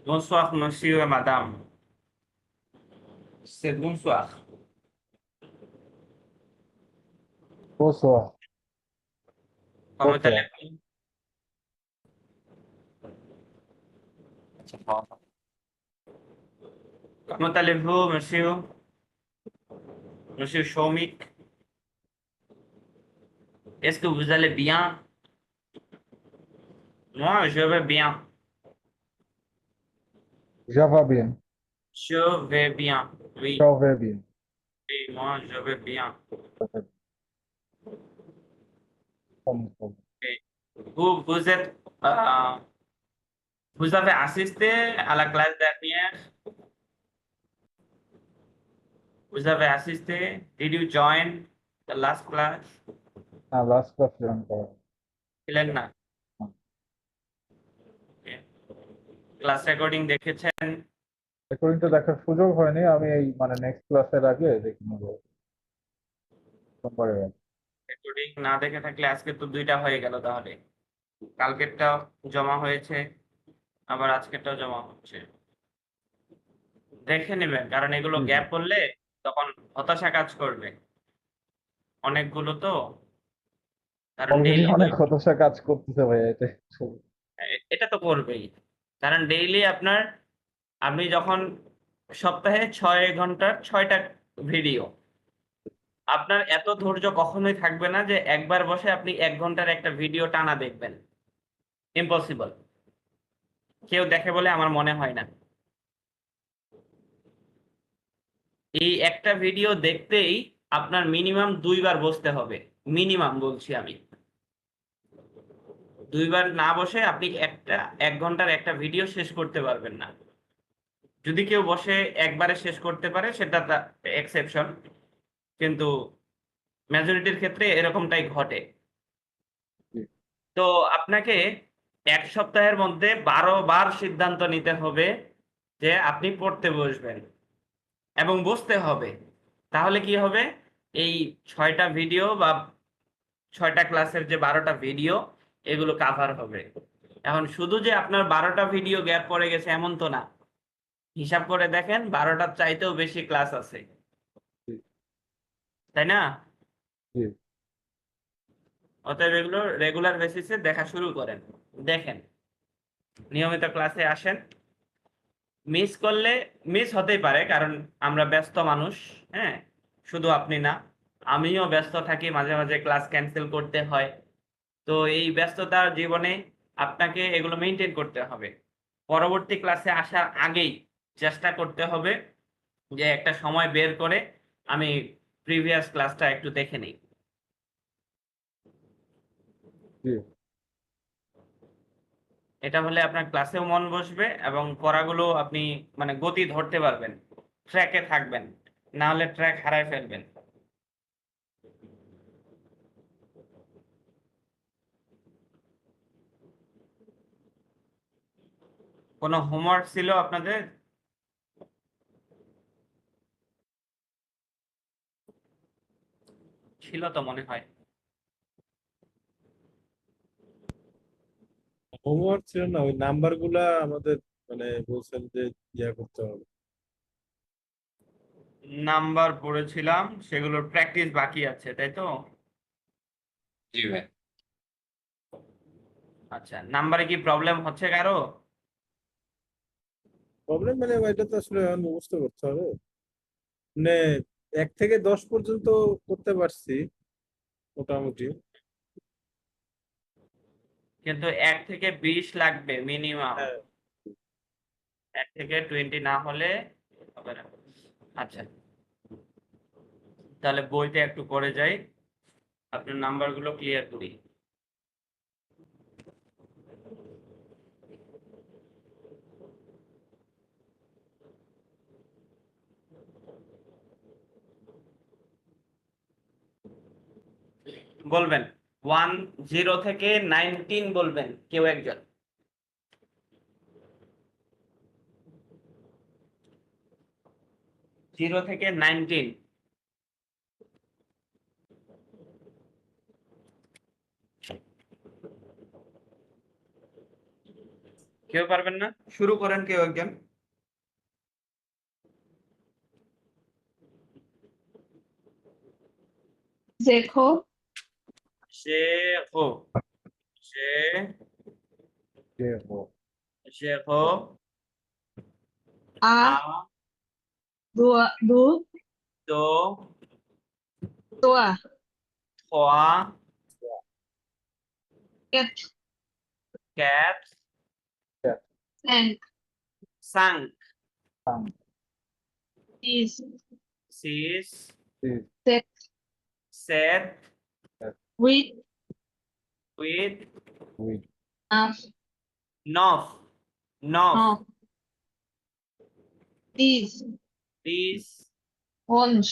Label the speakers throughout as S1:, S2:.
S1: Bonsoir, monsieur et madame. C'est bonsoir.
S2: Bonsoir.
S1: Comment
S2: Bonsoir.
S1: allez-vous? Comment allez-vous, monsieur? Monsieur Shomik? Est-ce que vous allez bien? Moi, je vais bien.
S2: Já bien.
S1: Je vais bien. Oui,
S2: Já vai bien.
S1: oui, moi, je vais bien.
S2: Como?
S1: Et vous êtes, vous avez assisté à la classe dernière? Vous avez assisté? Did you join the last class?
S2: Ah, last question.
S1: ছিলেন না? Class recording দেখেছেন?
S2: রেকর্ডিংটা দেখার সুযোগ হয়নি, আমি এই মানে next ক্লাসের আগে দেখে নেবো সোমবারের আগে।
S1: রেকর্ডিং না দেখে থাকলে আজকে তো দুইটা হয়ে গেল তাহলে। কালকেরটাও জমা হয়েছে, আবার আজকেরটাও জমা হচ্ছে। দেখে নেবেন, কারণ এগুলো
S2: জি জি।
S1: গ্যাপ করলে তখন হতাশা কাজ করবে অনেকগুলো তো। কারণ
S2: অলরেডি
S1: ডেইলি
S2: অনেক হতাশা কাজ করতেছে ভাইয়া, এটা
S1: এটা তো করবেই। কারণ ডেইলি আপনি যখন সপ্তাহে 6 ঘন্টার 6টা ভিডিও, আপনার এত ধৈর্য কখনোই থাকবে না যে একবার বসে আপনি 1 ঘন্টার একটা ভিডিও টানা দেখবেন। ইম্পসিবল। কেউ দেখে বলে আমার মনে হয় না। এই একটা ভিডিও দেখতেই আপনার মিনিমাম 2বার বসতে হবে। মিনিমাম বলছি আমি। 2বার না বসে আপনি 1 ঘন্টার একটা ভিডিও শেষ করতে পারবেন না। যদি কেউ বসে একবারে শেষ করতে পারে সেটা এক্সেপশন, কিন্তু মেজরিটির ক্ষেত্রে এরকমটাই ঘটে।
S2: জি
S1: তো আপনাকে 1 সপ্তাহের মধ্যে 12বার সিদ্ধান্ত নিতে হবে যে আপনি পড়তে বসবেন, এবং বসতে হবে। তাহলে কি হবে? এই 6টা ভিডিও বা 6টা ক্লাসের যে 12টা ভিডিও, এগুলো কাভার হবে। এখন শুধু যে আপনার 12টা ভিডিও গ্যাপ পড়ে গেছে এমন তো না। হিসাব করে দেখেন, 12টার চাইতেও বেশি ক্লাস আছে,
S2: জি
S1: তাই না?
S2: জি।
S1: অতএব এগুলো রেগুলার বেসিসে দেখা শুরু করেন। দেখেন, নিয়মিত ক্লাসে আসেন। মিস করলে মিস হতেই পারে, কারণ আমরা ব্যস্ত মানুষ। হ্যাঁ, শুধু আপনি না, আমিও ব্যস্ত থাকি, মাঝে মাঝে ক্লাস ক্যান্সেল করতে হয়। তো এই ব্যস্ততার জীবনে আপনাকে এগুলো মেনটেন করতে হবে। পরবর্তী ক্লাসে আসার আগেই চেষ্টা করতে হবে যে একটা সময় বের করে আমি প্রিভিয়াস ক্লাসটা একটু দেখে নিই।
S2: জি
S1: এটা হলে আপনার ক্লাসেও মন বসবে এবং পড়াগুলো আপনি মানে গতি ধরতে পারবেন, ট্র্যাকে থাকবেন। না হলে ট্র্যাক হারায় ফেলবেন। কোনো হোমওয়ার্ক ছিল আপনাদের? ছিল তো মনে হয়।
S3: হোমওয়ার্ক ছিল না, ওই নাম্বার গুলা আমাদের মানে বলছেন যে ইয়া করতে হবে।
S1: নাম্বার পড়েছিলাম, সেগুলোর প্র্যাকটিস বাকি আছে, তাই তো?
S4: জি ভাই।
S1: আচ্ছা, নাম্বারে কি প্রবলেম হচ্ছে কারো?
S3: প্রবলেম মানে এটা তো আসলে এখন মুখস্থ করতে হবে। মানে 1 থেকে 10 পর্যন্ত করতে পারছি মোটামুটি।
S1: কিন্তু 1 থেকে 20 লাগবে মিনিমাম।
S3: হ্যাঁ
S1: 1 থেকে 20 না হলে হবে না। আচ্ছা, তাহলে বইতে একটু করে যাই, আপনার নাম্বারগুলো ক্লিয়ার করি। বলবেন 10 থেকে 19 বলবেন কেউ একজন। 0 থেকে 19। কেউ পারবেন না? শুরু করেন কেউ একজন।
S5: দেখো,
S1: শেখো, শে
S2: যে হো,
S1: শেখো,
S5: আ
S1: আ
S5: দু
S1: দো
S5: তোয়া
S1: খোয়া
S5: কেট
S1: ক্যাট
S5: স্যাঙ্ক
S1: সাং
S2: সাং,
S5: চিজ
S1: সিস
S2: সিস,
S5: set
S1: set
S5: with
S1: with
S2: with,
S5: আফ
S1: নফ নফ
S5: নফ দিস
S1: দিস
S5: অঞ্জ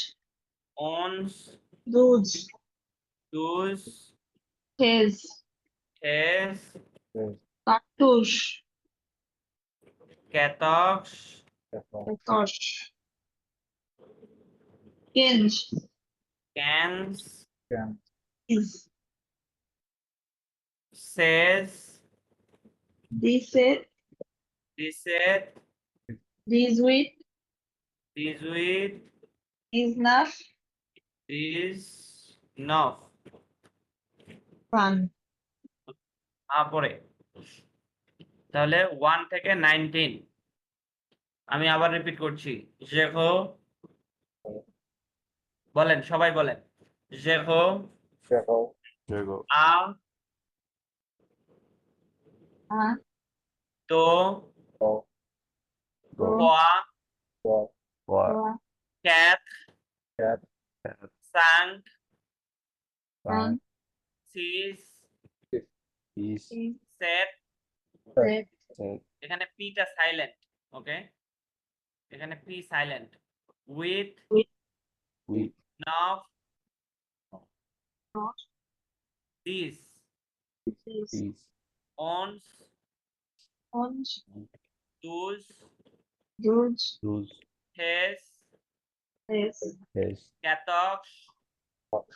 S1: অনস
S5: দুজ
S1: দুস
S5: টেজ
S1: টেস
S2: টেস,
S5: কার্তুস
S1: ক্যাটক্স
S2: দেখো,
S5: তস কেঞ্জ
S1: ক্যানস
S2: ক্যান,
S5: ইজ
S1: সেস
S5: দিসেট
S1: দিসেট
S5: this with
S1: this with
S5: is নাফ
S1: দিস নফ।
S5: ফান
S1: পরে তাহলে 1 থেকে 19 আমি আবার রিপিট করছি। জেখো, বলেন সবাই বলেন। জেখো,
S2: দেখো,
S1: আ
S5: আ
S1: তো
S2: তো,
S1: খোয়া
S2: তো,
S5: তোয়া
S1: ক্যাট
S2: ক্যাট,
S1: সাং
S2: সাং,
S1: সিস
S2: সিস,
S1: সেট।
S5: সেট
S1: এখানে পিটা সাইলেন্ট, ওকে, এখানে পি সাইলেন্ট। উইথ
S2: উইথ,
S1: নফ
S5: নট
S1: দিস
S5: দিস
S2: সিস,
S1: অনস
S5: অঞ্জ
S1: দুস
S5: দুজ
S2: দুস,
S1: টেস
S5: টেজ
S2: টেস,
S1: ক্যাটক্স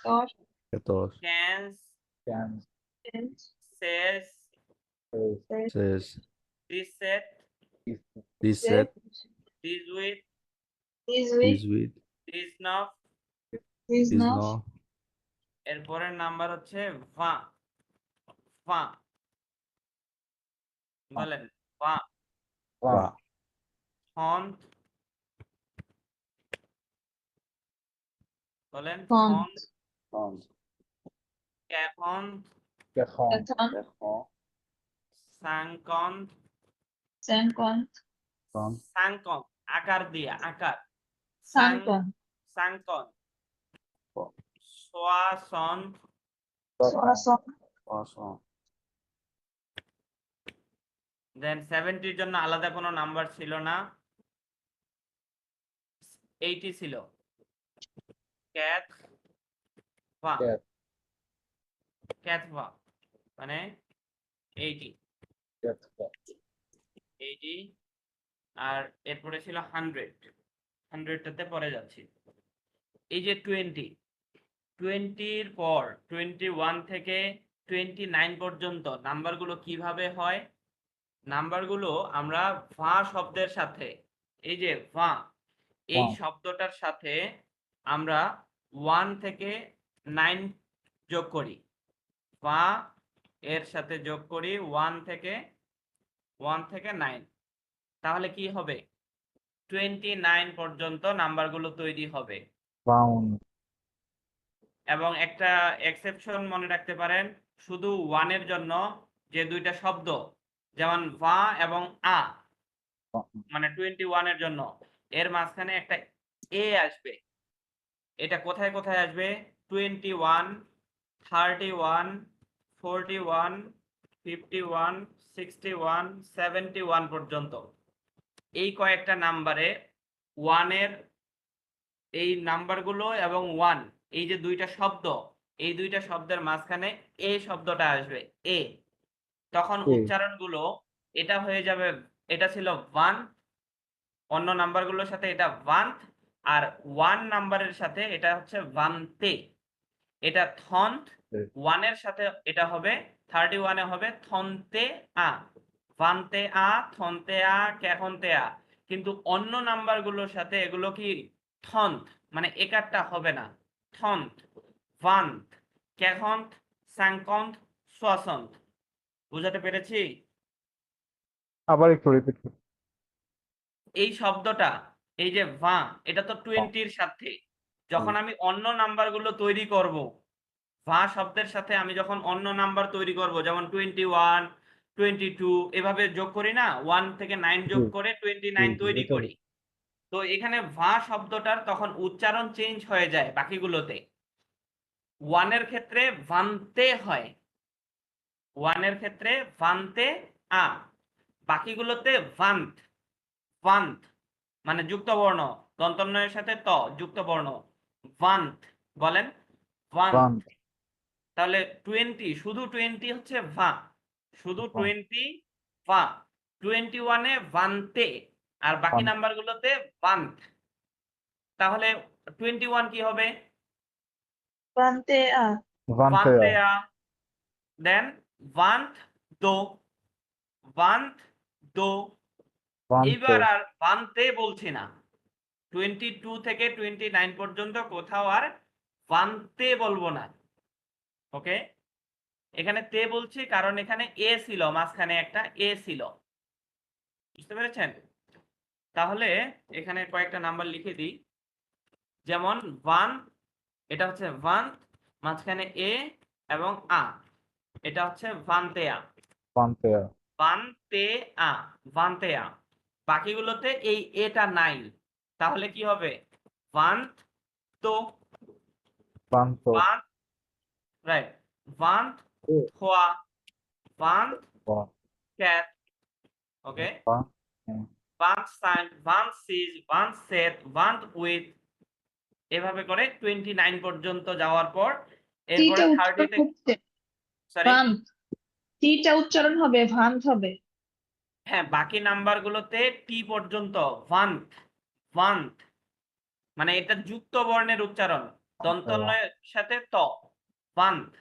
S5: তস
S2: কেতস,
S1: ক্যানস
S2: ক্যান,
S5: কেঞ্জ
S1: সেস
S2: টেস,
S5: সেট
S2: টেস,
S1: দিসেট
S2: সিস,
S5: সেট
S1: দিস উইথ
S5: দিস উইথ
S2: উইথ,
S1: দিস নফ।
S5: দিস নট
S1: এরপরের নাম্বার হচ্ছে ভা ভা, বলেন ভা।
S2: বা,
S1: ফন্ট, বলেন
S5: ফন্ট
S1: ফন্ট। ক্যাফন,
S2: কেখন,
S5: ক্যাথন
S1: সাংকন,
S5: স্যাঙ্কন
S1: সাংকন আকার দিয়ে আকার,
S5: সাঙ্কন
S1: সাংকন। সোয়াসন,
S5: সোয়াসন
S1: দেন 70 জন্য আলাদা কোনো নাম্বার ছিল না, 80 ছিল। ক্যাট ভা,
S2: ক্যাট,
S1: ক্যাট ভা মানে 80
S2: ক্যাট,
S1: 80। আর এরপরে ছিল 100, 100টাতে পরে যাচ্ছি। এই যে 20-এর পর 21 থেকে 29 পর্যন্ত নাম্বারগুলো কিভাবে হয়? নাম্বারগুলো আমরা ভা শব্দের সাথে, এই যে ভা এই
S2: ভা।
S1: শব্দটার সাথে আমরা 1 থেকে 9 যোগ করি। ভা এর সাথে যোগ করি 1 থেকে 9, তাহলে কি হবে? 29 পর্যন্ত নাম্বারগুলো তৈরি হবে।
S2: বাউন্ড,
S1: এবং একটা এক্সেপশন মনে রাখতে পারেন, শুধু 1 এর জন্য যে দুইটা শব্দ, যেমন ভা এবং আ, মানে 21 এর জন্য এর মাঝখানে একটা এ আসবে। এটা কোথায় কোথায় আসবে? 21, 31, 41, 51, 61, 71 পর্যন্ত এই কয়েকটা নাম্বারে 1 এর এই নাম্বারগুলো এবং 1 এই যে দুইটা শব্দ, এই দুইটা শব্দের মাঝখানে এ শব্দটা আসবে, এ। তখন
S2: এ।
S1: উচ্চারণগুলো এটা হয়ে যাবে, এটা ছিল 1, অন্য নাম্বারগুলোর সাথে এটা 1, আর 1 নাম্বারের সাথে এটা হচ্ছে 1তে। এটা থন্ত, 1 এর সাথে এটা হবে 31 এ হবে থন্তে আ, ভান্তে আ, থন্তে আ, ক্যাহন্তে আ। কিন্তু অন্য নাম্বারগুলোর সাথে এগুলো কি থন্থ, মানে একারটা হবে না। থন্থ, ভান্থ, ক্যাহন্থ, স্যাংকন্থ, সোয়াসন্থ। বুঝাতে পেরেছি?
S2: আবার একটু রিপিট করুন।
S1: এই শব্দটা, এই যে ভা, এটা তো 20 এর সাথে। যখন আমি অন্য নাম্বারগুলো তৈরি করব, ভা শব্দের সাথে আমি যখন অন্য নাম্বার তৈরি করব, যেমন 21, 22 এভাবে যোগ করি না, 1 থেকে 9 যোগ করে 29 তৈরি
S2: এটা
S1: করি। তো এখানে ভা শব্দটার তখন উচ্চারণ চেঞ্জ হয়ে যায় বাকিগুলোতে। ওয়ানের ক্ষেত্রে ভান্তে হয়, ওয়ানের ক্ষেত্রে ভান্তে আ, বাকিগুলোতে ভান্থ, ভান্থ মানে যুক্ত বর্ণ, দন্তন্বয়ের সাথে ত যুক্ত বর্ণ, ভান্থ বলেন, ভান্থ।
S2: বান
S1: তাহলে 20, শুধু 20 হচ্ছে ভা, শুধু
S2: বান
S1: 20 ভা। 21-এ ভান্তে, আর বাকি
S2: বান
S1: নাম্বারগুলোতে ভান্থ। তাহলে 21 কি হবে?
S5: Vante a.
S2: ভান্তেয়া
S1: ভান্তেয়া। দেন ভান্থ দো, ভান্থ দো।
S2: ভান্তে
S1: এইবার আর ভান্তে বলছি না। 22 থেকে 29 পর্যন্ত কোথাও আর ভান্তে বলবো না। ওকে, এখানে তে বলছি কারণ এখানে এ ছিল, মাঝখানে একটা এ ছিল। বুঝতে পেরেছেন? তাহলে এখানে কয়েকটা নাম্বার লিখে দিই। যেমন ওয়ান, এটা হচ্ছে ওয়ান, মাঝখানে এ এবং আ, এটা হচ্ছে ভান্তেয়া,
S2: ভান্তেয়া
S1: ভান্তেয়া, ভান্তেয়া। বাকিগুলোতে এই এটা নাই, তাহলে কি হবে? ভান্ত তো,
S2: ভান্ত
S1: ভান্ত, রাইট, ভান্ত
S3: ও
S1: থোয়া, ভান্ত
S2: বান
S1: ক্যাট। ওকে,
S2: বান হ্যাঁ,
S1: ভান্ত সাইন, ভান্ত সিজ, ভান্ত সেট, ভান্ত উইথ, এভাবে করে 29 পর্যন্ত যাওয়ার পর এরপরে
S5: টিটা
S1: 30
S5: উচ্চারণ
S1: তে,
S5: হচ্ছে
S1: সরি,
S5: ভান্ত। টিটা উচ্চারণ হবে ভান্ত হবে।
S1: হ্যাঁ বাকি নাম্বারগুলোতে টি পর্যন্ত ভান্ত, ভান্ত মানে এটা যুক্ত বর্ণের উচ্চারণ, দন্তন্বয়ের সাথে ত, ভান্ত।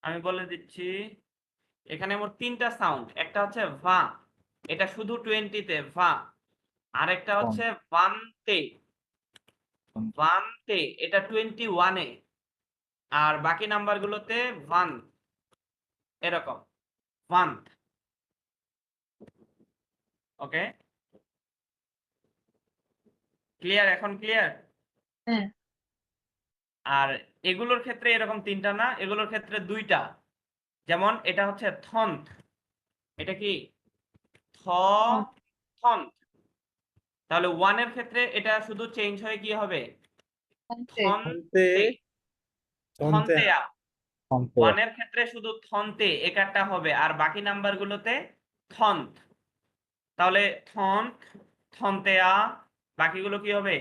S1: আমি বলে দিচ্ছি, এখানে মোট 3টা সাউন্ড। একটা হচ্ছে ভা, এটা শুধু 20-তে ভা। আরেকটা হচ্ছে ভান্তে, ভান্তে এটা 21-এ। আর বাকি নাম্বারগুলোতে ভান, এরকম ভান্ত। ওকে, ক্লিয়ার? এখন ক্লিয়ার?
S5: হ্যাঁ,
S1: আর এগুলোর ক্ষেত্রে এরকম 3টা না, এগুলোর ক্ষেত্রে 2টা। যেমন এটা হচ্ছে থন্থ, এটা কি থ, থন্থ। তাহলে ওয়ানের ক্ষেত্রে এটা শুধু চেঞ্জ হয়ে কি হবে?
S5: ভান্তে।
S3: থন্তে
S1: থন্তে,
S3: থন্তে
S1: থন্তেয়া।
S2: ভান্তেয়া
S1: ওয়ানের ক্ষেত্রে শুধু থন্তে একারটা হবে, আর বাকি নাম্বারগুলোতে থন্থ। তাহলে থন্থ, থন্তেয়া, বাকিগুলো কি হবে?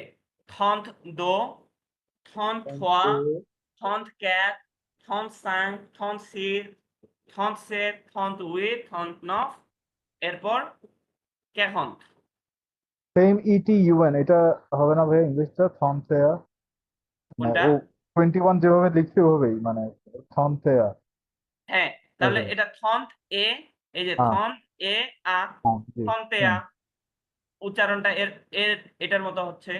S1: থন্থ দো, থন্থ থোয়া,
S3: থন্তে
S1: থন্থ ক্যাট, থন্থ সাং, থন্থ সির, থন্থ সেট, থন্থ উইথ, থন্থ নফ, এরপর ক্যাহন্থ।
S2: সেম ইটি ইউএন এটা হবে না ভাই ইংলিশটা থনসেয়া মানে
S1: কোনটা?
S2: ও 21 যেভাবে লিখছি ওভাবেই মানে থনসেয়া
S1: হ্যাঁ, তাহলে এটা থন্থ এ, এই যে
S2: হ্যাঁ
S1: থন্থ এ আ,
S2: হ্যাঁ জি
S1: থন্তেয়া। উচ্চারণটা এর এর এটার মতো হচ্ছে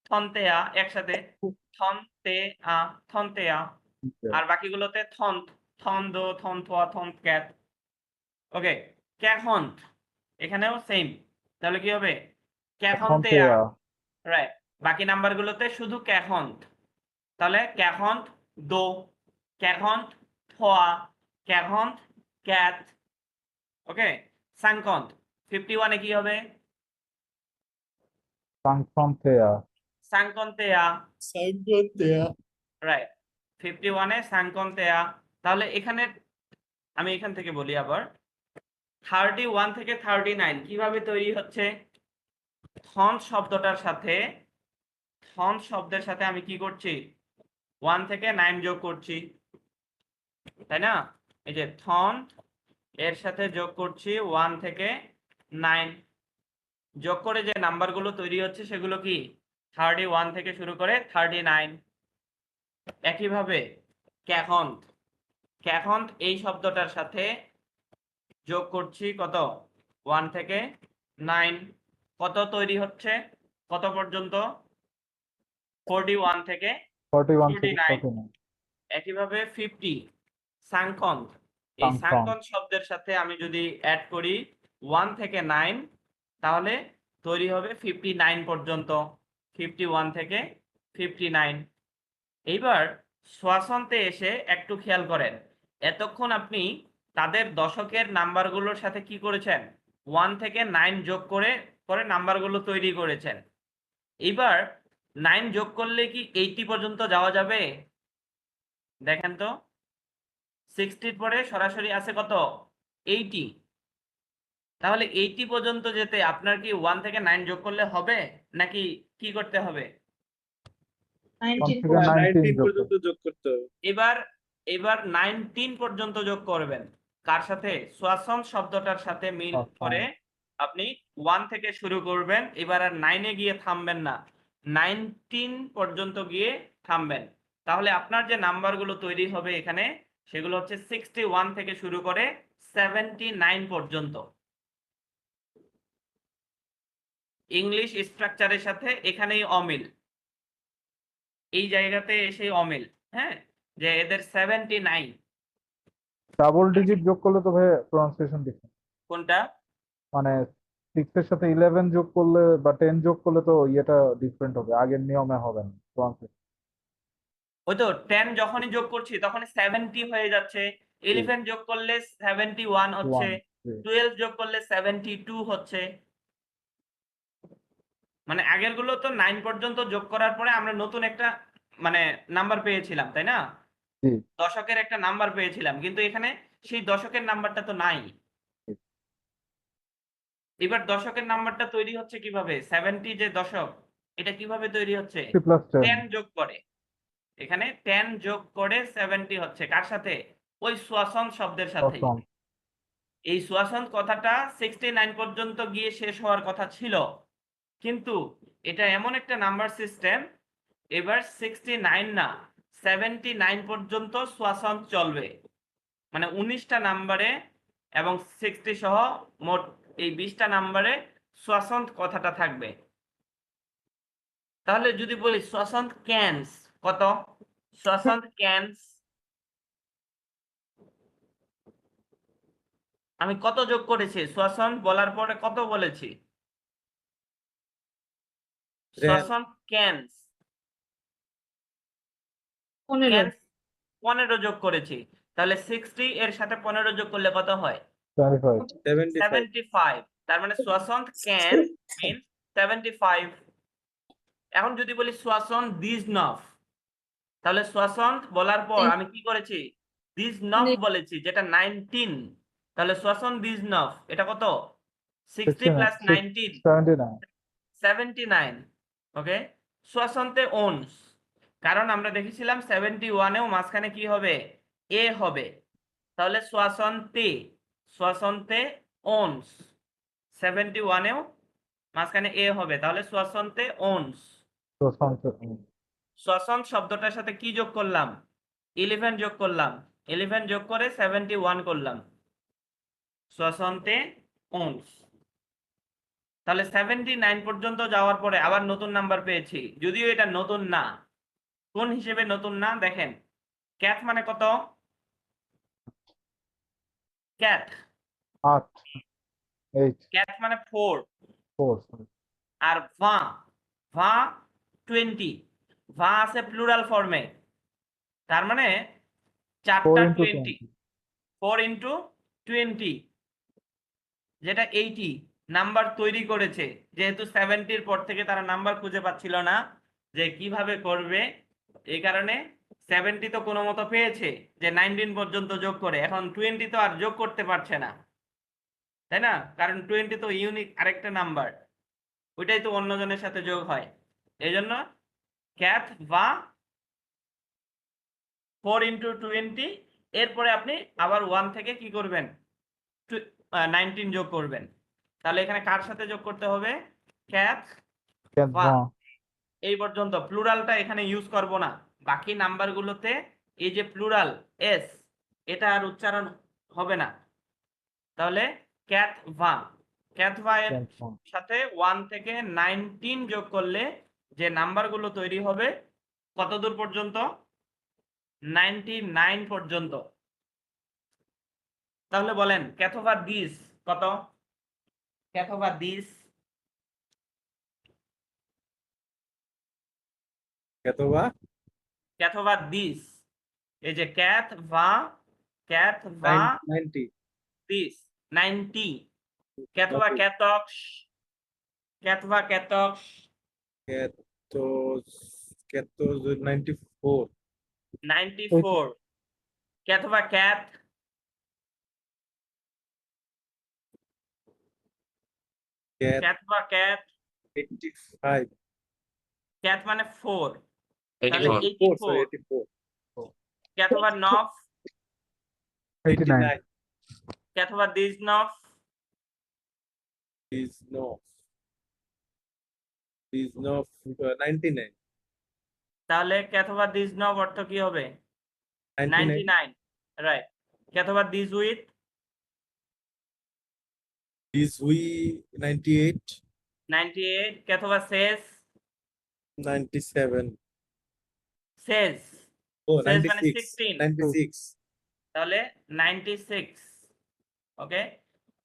S1: থন্তেয়া, একসাথে থন্তেয়া, থন্তেয়া। আর বাকিগুলোতে থন্থ, থন্দ, থন্থোয়া, থন্থ ক্যাট। ওকে, ক্যাহন্থ, এখানেও সেম। তাহলে কি হবে? ক্যাহন্তেয়া,
S2: থনসেয়া
S1: রাইট। বাকি নাম্বারগুলোতে শুধু ক্যাহন্থ। তাহলে ক্যাহন্থ দো, ক্যাহন্থ থোয়া, ক্যাহন্থ ক্যাট। ওকে, সাংকন্থ 51-এ কি হবে?
S2: থনসেয়া
S1: সাংকন্তেয়া,
S3: সাইকোতেয়া
S1: রাইট। 51-এ সাংকন্তেয়া। তাহলে এখানে আমি এখান থেকে বলি আবার, 31 থেকে 39 কিভাবে তৈরি হচ্ছে? থন্থ শব্দটার সাথে, থন্থ শব্দের সাথে আমি কি করছি? 1 থেকে 9 যোগ করছি, তাই না? এই যে থন্থ, এর সাথে যোগ করছি 1 থেকে 9, যোগ করে যে নাম্বারগুলো তৈরি হচ্ছে সেগুলো কি 31 থেকে শুরু করে 39। একইভাবে ক্যাহন্থ, ক্যাহন্থ এই শব্দটার সাথে যোগ করছি কত 1 থেকে 9 কত তৈরি হচ্ছে কত পর্যন্ত 41 থেকে
S2: 41 থেকে
S1: 49
S2: 49
S1: একইভাবে 50 সাংকন এই
S2: সাংকন।
S1: সাংকন শব্দের সাথে আমি যদি অ্যাড করি 1 থেকে 9 তাহলে তৈরি হবে 59 পর্যন্ত 51 থেকে 59 এইবার সোয়াসন্তে এসে একটু খেয়াল করেন এতক্ষণ আপনি তাদের দশকের নাম্বারগুলোর সাথে কি করেছেন 1 থেকে 9 যোগ করে করে নাম্বারগুলো তৈরি করেছেন এবার 9 যোগ করলে কি 80 পর্যন্ত যাওয়া যাবে দেখেন তো 60 পরে সরাসরি আছে কত 80 তাহলে 80 পর্যন্ত যেতে আপনার কি 1 থেকে 9 যোগ করলে হবে নাকি কি করতে হবে
S2: 1
S5: 19
S2: থেকে
S3: হ্যাঁ,
S2: 19
S3: 19
S2: যোগ
S3: পর্যন্ত যোগ করতে হবে।
S1: এবার এবার 19 পর্যন্ত যোগ করবেন কার সাথে সোয়াসন শব্দটার সাথে মিল
S2: আচ্ছা।
S1: করে আপনি 1 থেকে শুরু করবেন এবার আর 9 এ গিয়ে থামবেন না 19 পর্যন্ত গিয়ে থামবেন তাহলে আপনার যে নাম্বারগুলো তৈরি হবে এখানে সেগুলো হচ্ছে 61 থেকে শুরু করে 79 পর্যন্ত ইংলিশ স্ট্রাকচারের সাথে এখানেই অমিল এই জায়গাতে এসে অমিল হ্যাঁ যে এদের 79
S2: ডাবল ডিজিট যোগ করলে তো ভাই প্রনাউন্সিয়েশন ডিফারেন্ট,
S1: কোনটা
S2: মানে 6 এর সাথে 11 যোগ করলে বা 10 যোগ করলে তো ইয়েটা ডিফারেন্ট হবে, আগের নিয়মে হবে না pronunciation।
S1: ওই তো 10 যখনই যোগ করছি তখনই 70 হয়ে যাচ্ছে 11 যোগ করলে 71 হচ্ছে 12 যোগ করলে 72 হচ্ছে মানে আগের গুলো তো 9 পর্যন্ত যোগ করার পরে আমরা নতুন একটা মানে নাম্বার পেয়েছিলাম তাই না
S2: জি।
S1: দশকের একটা নাম্বার পেয়েছিলাম কিন্তু এখানে সেই দশকের নাম্বারটা তো নাই এবার দশকের নাম্বারটা তৈরি হচ্ছে কিভাবে 70 যে দশক এটা কিভাবে তৈরি হচ্ছে 10 যোগ করে এখানে 10 যোগ করে 70 হচ্ছে কার সাথে ওই সোয়াসন শব্দের সাথে এই সোয়াসন কথাটা 69 পর্যন্ত গিয়ে শেষ হওয়ার কথা ছিল কিন্তু এটা এমন একটা নাম্বার সিস্টেম এবার 69 না 79 পর্যন্ত সোয়াসন চলবে মানে 19টা নাম্বারে এবং 60 সহ মোট এই 20টা নাম্বারে সোয়াসন কথাটা থাকবে তাহলে যদি বলি সোয়াসন ক্যান্স কত সোয়াসন ক্যান্স আমি কত যোগ করেছি সোয়াসন বলার পরে কত বলেছি সোয়াসন ক্যান্স
S5: 15
S1: ক্যান্স 15 যোগ করেছি তাহলে 60 এর সাথে 15 যোগ করলে কত হয়
S3: 75
S1: 75 তার মানে সোয়াসন ক্যান মিন্স 75 এখন যদি বলি সোয়াসন দিস নফ তাহলে সোয়াসন বলার পর আমি কি করেছি দিস নফ বলেছি যেটা 19 তাহলে সোয়াসন দিস নফ এটা কত 60 প্লাস 19 79 ওকে সোয়াসন্তে ওনস কারণ আমরা দেখেছিলাম 71 এও মাঝখানে কি হবে এ হবে তাহলে সোয়াসন্তে ওনস 71 এও মাঝখানে এ হবে তাহলে সোয়াসন্তে ওনস সোয়াসন শব্দটার সাথে কি যোগ করলাম 11 যোগ করলাম 11 যোগ করে 71 করলাম সোয়াসন্তে ওনস তাহলে 79 পর্যন্ত যাওয়ার পরে আবার নতুন নাম্বার পেয়েছি যদিও এটা নতুন না কোন হিসেবে নতুন না দেখেন ক্যাথ মানে কত ক্যাথ
S2: 8 8
S1: ক্যাথ মানে 4
S2: 4
S1: আর ভা 20 ভা আছে প্লুরাল ফর্মে তার মানে 4টা 20 4 ইন্টু 20 যেটা 80 নাম্বার তৈরি করেছে যেহেতু 70 পর থেকে তারা নাম্বার খুঁজে পাচ্ছিল না যে কিভাবে করবে এই কারণে 70 তো কোনো মতো পেয়েছে যে 19 পর্যন্ত যোগ করে এখন 20 তো আর যোগ করতে পারছে না তাই না কারণ 20 তো ইউনিক আরেকটা নাম্বার ওইটাই তো অন্যজনের সাথে যোগ হয় এই জন্য ক্যাথ বা 4 ইন্টু 20 এরপরে আপনি আবার 1 থেকে কি করবেন 19 যোগ করবেন তাহলে এখানে কার সাথে যোগ করতে হবে ক্যাথ বা এই পর্যন্ত প্লুরালটা এখানে ইউজ করব না বাকি নাম্বারগুলোতে এই যে প্লুরাল এস এটা আর উচ্চারণ হবে না তাহলে ক্যাথভা ক্যাথভা এর
S2: Can't
S1: সাথে 1 থেকে 19 যোগ করলে যে নাম্বারগুলো তৈরি হবে কত দূর পর্যন্ত 99 পর্যন্ত। তাহলে বলেন ক্যাথভা দিস কত? ক্যাথভা দিস
S3: অথবা
S1: ক্যাথভা দিস, এই যে ক্যাথভা
S3: 90
S1: দিস 90, ক্যাথভা ক্যাথক্স ক্যাথভা ক্যাথক্স
S3: ক্যাথোস ক্যাথোস 94
S1: 94, ক্যাথভা ক্যাথ
S3: ক্যাথ
S1: ক্যাথভা ক্যাথ
S3: 85
S1: ক্যাথ মানে 4, তাহলে
S4: 84
S3: 84 sorry
S1: 84,
S3: 84
S1: ক্যাথভা নফ
S2: 89
S1: ক্যাথভা দিস নফ
S3: is no 99
S1: তাহলে ক্যাথভা দিস নফ অর্থ কি হবে 99, রাইট। ক্যাথভা দিস উইথ
S3: is we 98
S1: 98, ক্যাথভা সেস
S3: 97
S1: সেস
S3: oh
S1: Says মানে
S3: 96
S1: 16,
S3: 96
S1: তাহলে 96, ওকে।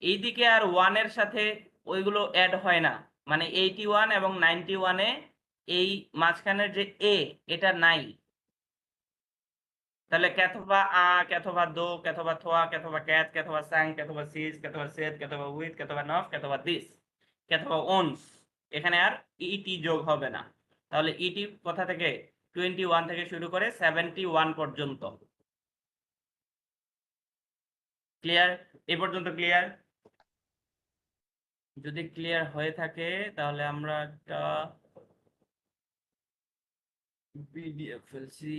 S1: এইদিকে আর 1 এর সাথে ওইগুলো অ্যাড হয় না, মানে 81 এবং 91 এ এই মাঝখানের যে এ এটা নাই। তাহলে ক্যাথভা ক্যাথভা দো ক্যাথভা থোয়া ক্যাথভা ক্যাথ ক্যাথভা স্যাং ক্যাথভা সিস ক্যাথভা সেদ ক্যাথভা উইথ ক্যাথভা নফ ক্যাথভা দিস ক্যাথভা ওনস, এখানে আর ইটি যোগ হবে না। তাহলে ইটি কোথা থেকে 21 থেকে শুরু করে 71 পর্যন্ত। ক্লিয়ার? এই পর্যন্ত ক্লিয়ার? যদি ক্লিয়ার হয়ে থাকে তাহলে আমরা একটা পিডিএফ ফেলছি।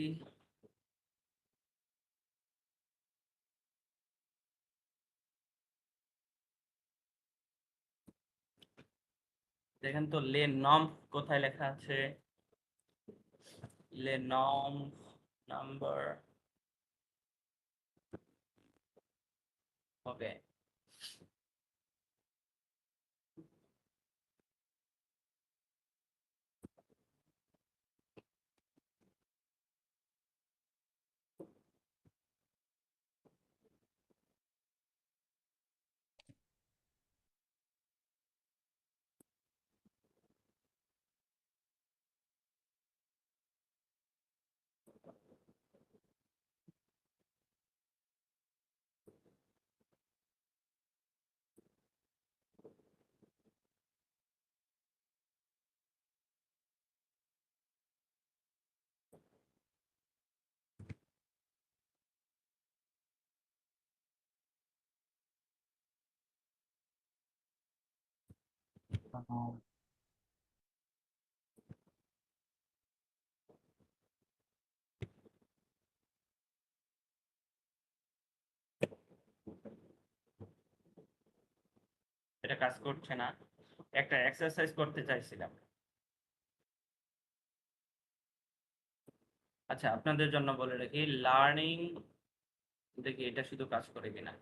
S1: দেখেন তো লে নম কোথায় লেখা আছে, লে নম নাম্বার, ওকে। এটা কাজ করছে না, একটা এক্সারসাইজ করতে চাইছিলাম। আচ্ছা আপনাদের জন্য বলে রাখি, লার্নিং, দেখি এটা শুধু কাজ করে কিনা।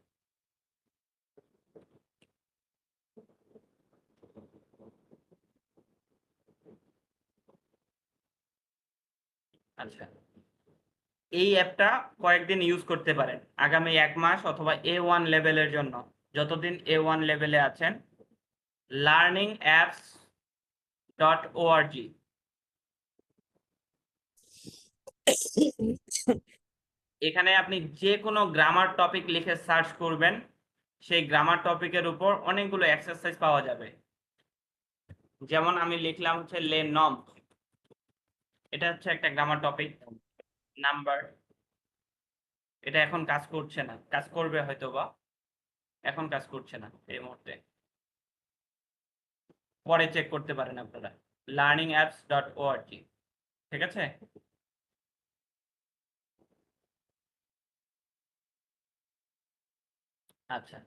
S1: আচ্ছা, এই অ্যাপটা কয়েকদিন ইউজ করতে পারেন আগামী 1 মাস অথবা A1 লেভেলের জন্য, যতদিন A1 লেভেলে আছেন। learningapps.org, এখানে আপনি যে কোনো গ্রামার টপিক লিখে সার্চ করবেন, সেই গ্রামার টপিকের উপর অনেকগুলো এক্সারসাইজ পাওয়া যাবে। যেমন আমি লিখলাম হচ্ছে লে নম, এটা হচ্ছে একটা গ্রামার টপিক। নাম্বার, এটা এখন কাজ করছে না, কাজ করবে হয়তো বা, এখন কাজ করছে না এই মুহূর্তে, পরে চেক করতে পারেন আপনারা। learningapps.org, ঠিক আছে। আচ্ছা,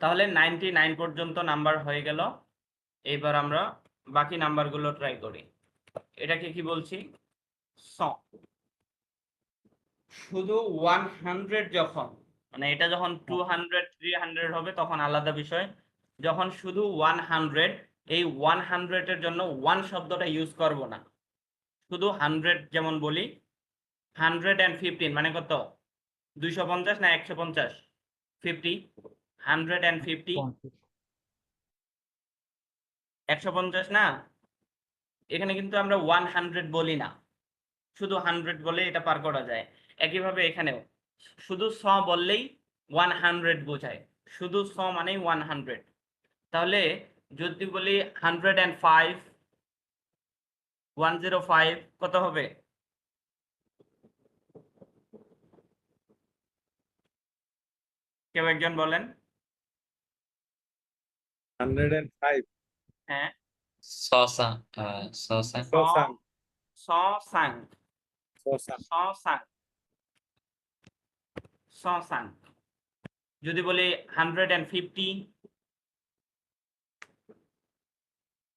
S1: তাহলে 99 পর্যন্ত নাম্বার হয়ে গেল। এইবার আমরা বাকি নাম্বারগুলো ট্রাই করি। এটাকে কি বলছি, শুধু 100 যখন মানে এটা যখন 200 300 হবে তখন আলাদা বিষয়। যখন শুধু 100, এই 100 এর জন্য ওয়ান শব্দটা ইউজ করব না, শুধু 100 যেমন বলি 115 মানে কত, 250 না 150? 50, 150, 150 না। এখানে কিন্তু আমরা 100 বলি না, শুধু 100 বলে এটা পার করা যায়। একইভাবে এখানেও শুধু স বললেই 100 বোঝায়, শুধু স মানেই 100। তাহলে যদি বলি 105, 105 কত হবে? কেউ একজন বলেন।
S3: 105
S1: হ্যাঁ,
S4: Sosa, Sosa,
S1: স
S3: শশাঙ্ক
S1: স সাং
S3: শশাঙ্ক
S1: স সাং স সাং। যদি বলি 150,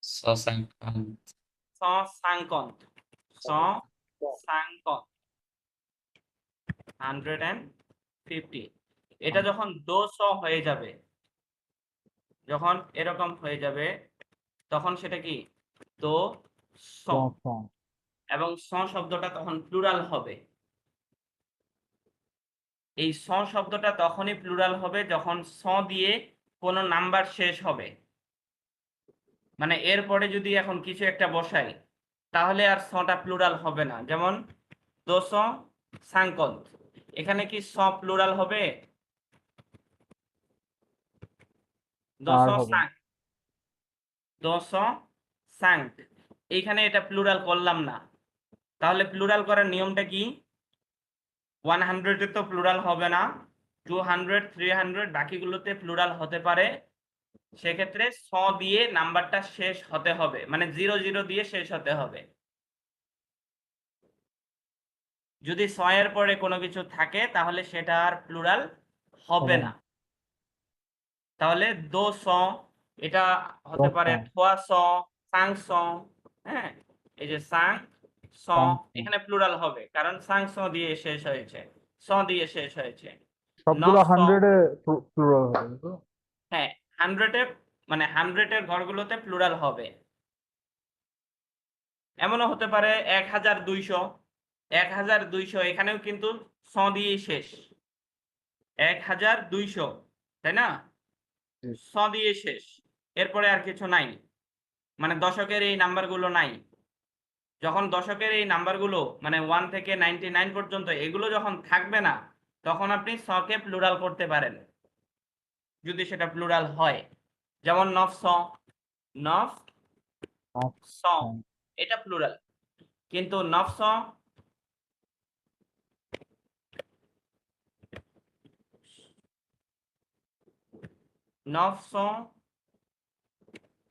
S4: Sosankant,
S1: স সাংকন্ত, স সাংকন্ত 150। এটা যখন দো স হয়ে যাবে, যখন এরকম হয়ে যাবে তখন সেটা কি দো স, এবং স শব্দটা তখন প্লুরাল হবে। এই স শব্দটা তখনই প্লুরাল হবে যখন স দিয়ে কোনো নাম্বার শেষ হবে। মানে এরপরে যদি এখন কিছু একটা বসাই তাহলে আর সটা প্লুরাল হবে না। যেমন দোষ সাংকন্ত, এখানে কি স প্লুরাল হবে? দোষ
S2: আর হবে
S1: সাং, দোষ সাং, এইখানে এটা প্লুরাল করলাম না। তাহলে প্লুরাল করার নিয়মটা কি? 100 এ তো প্লুরাল হবে না, 200 300 বাকিগুলোতে প্লুরাল হতে পারে। সেক্ষেত্রে স দিয়ে নাম্বারটা শেষ হতে হবে, মানে 00 দিয়ে শেষ হতে হবে। যদি স এর পরে কোনো কিছু থাকে তাহলে সেটা আর প্লুরাল হবে
S2: হবে
S1: না।
S2: না।
S1: তাহলে দো স, এটা হতে পারে থোয়া স, সাং স। হ্যাঁ, এই যে সাং স, এখানে প্লুরাল হবে কারণ সাং স দিয়ে শেষ হয়েছে, স দিয়ে শেষ হয়েছে।
S2: সবগুলো
S1: নফ স,
S2: 100-এ প্লুরাল হবে তো?
S1: হ্যাঁ 100-এ, মানে 100-এর ঘরগুলোতে প্লুরাল হবে। এমনও হতে পারে 1200, 1200 এখানেও কিন্তু স দিয়ে শেষ, 1200, তাই না?
S2: জি।
S1: স দিয়ে শেষ, এরপরে আর কিছু নাই, মানে দশকের এই নাম্বারগুলো নাই। যখন দশকের এই নাম্বারগুলো মানে 1 থেকে 99 পর্যন্ত এগুলো যখন থাকবে না তখন আপনি সকে প্লুরাল করতে পারেন, যদি সেটা প্লুরাল হয়। যেমন নফ স, নফ স, এটা প্লুরাল। কিন্তু নফ স, নফ স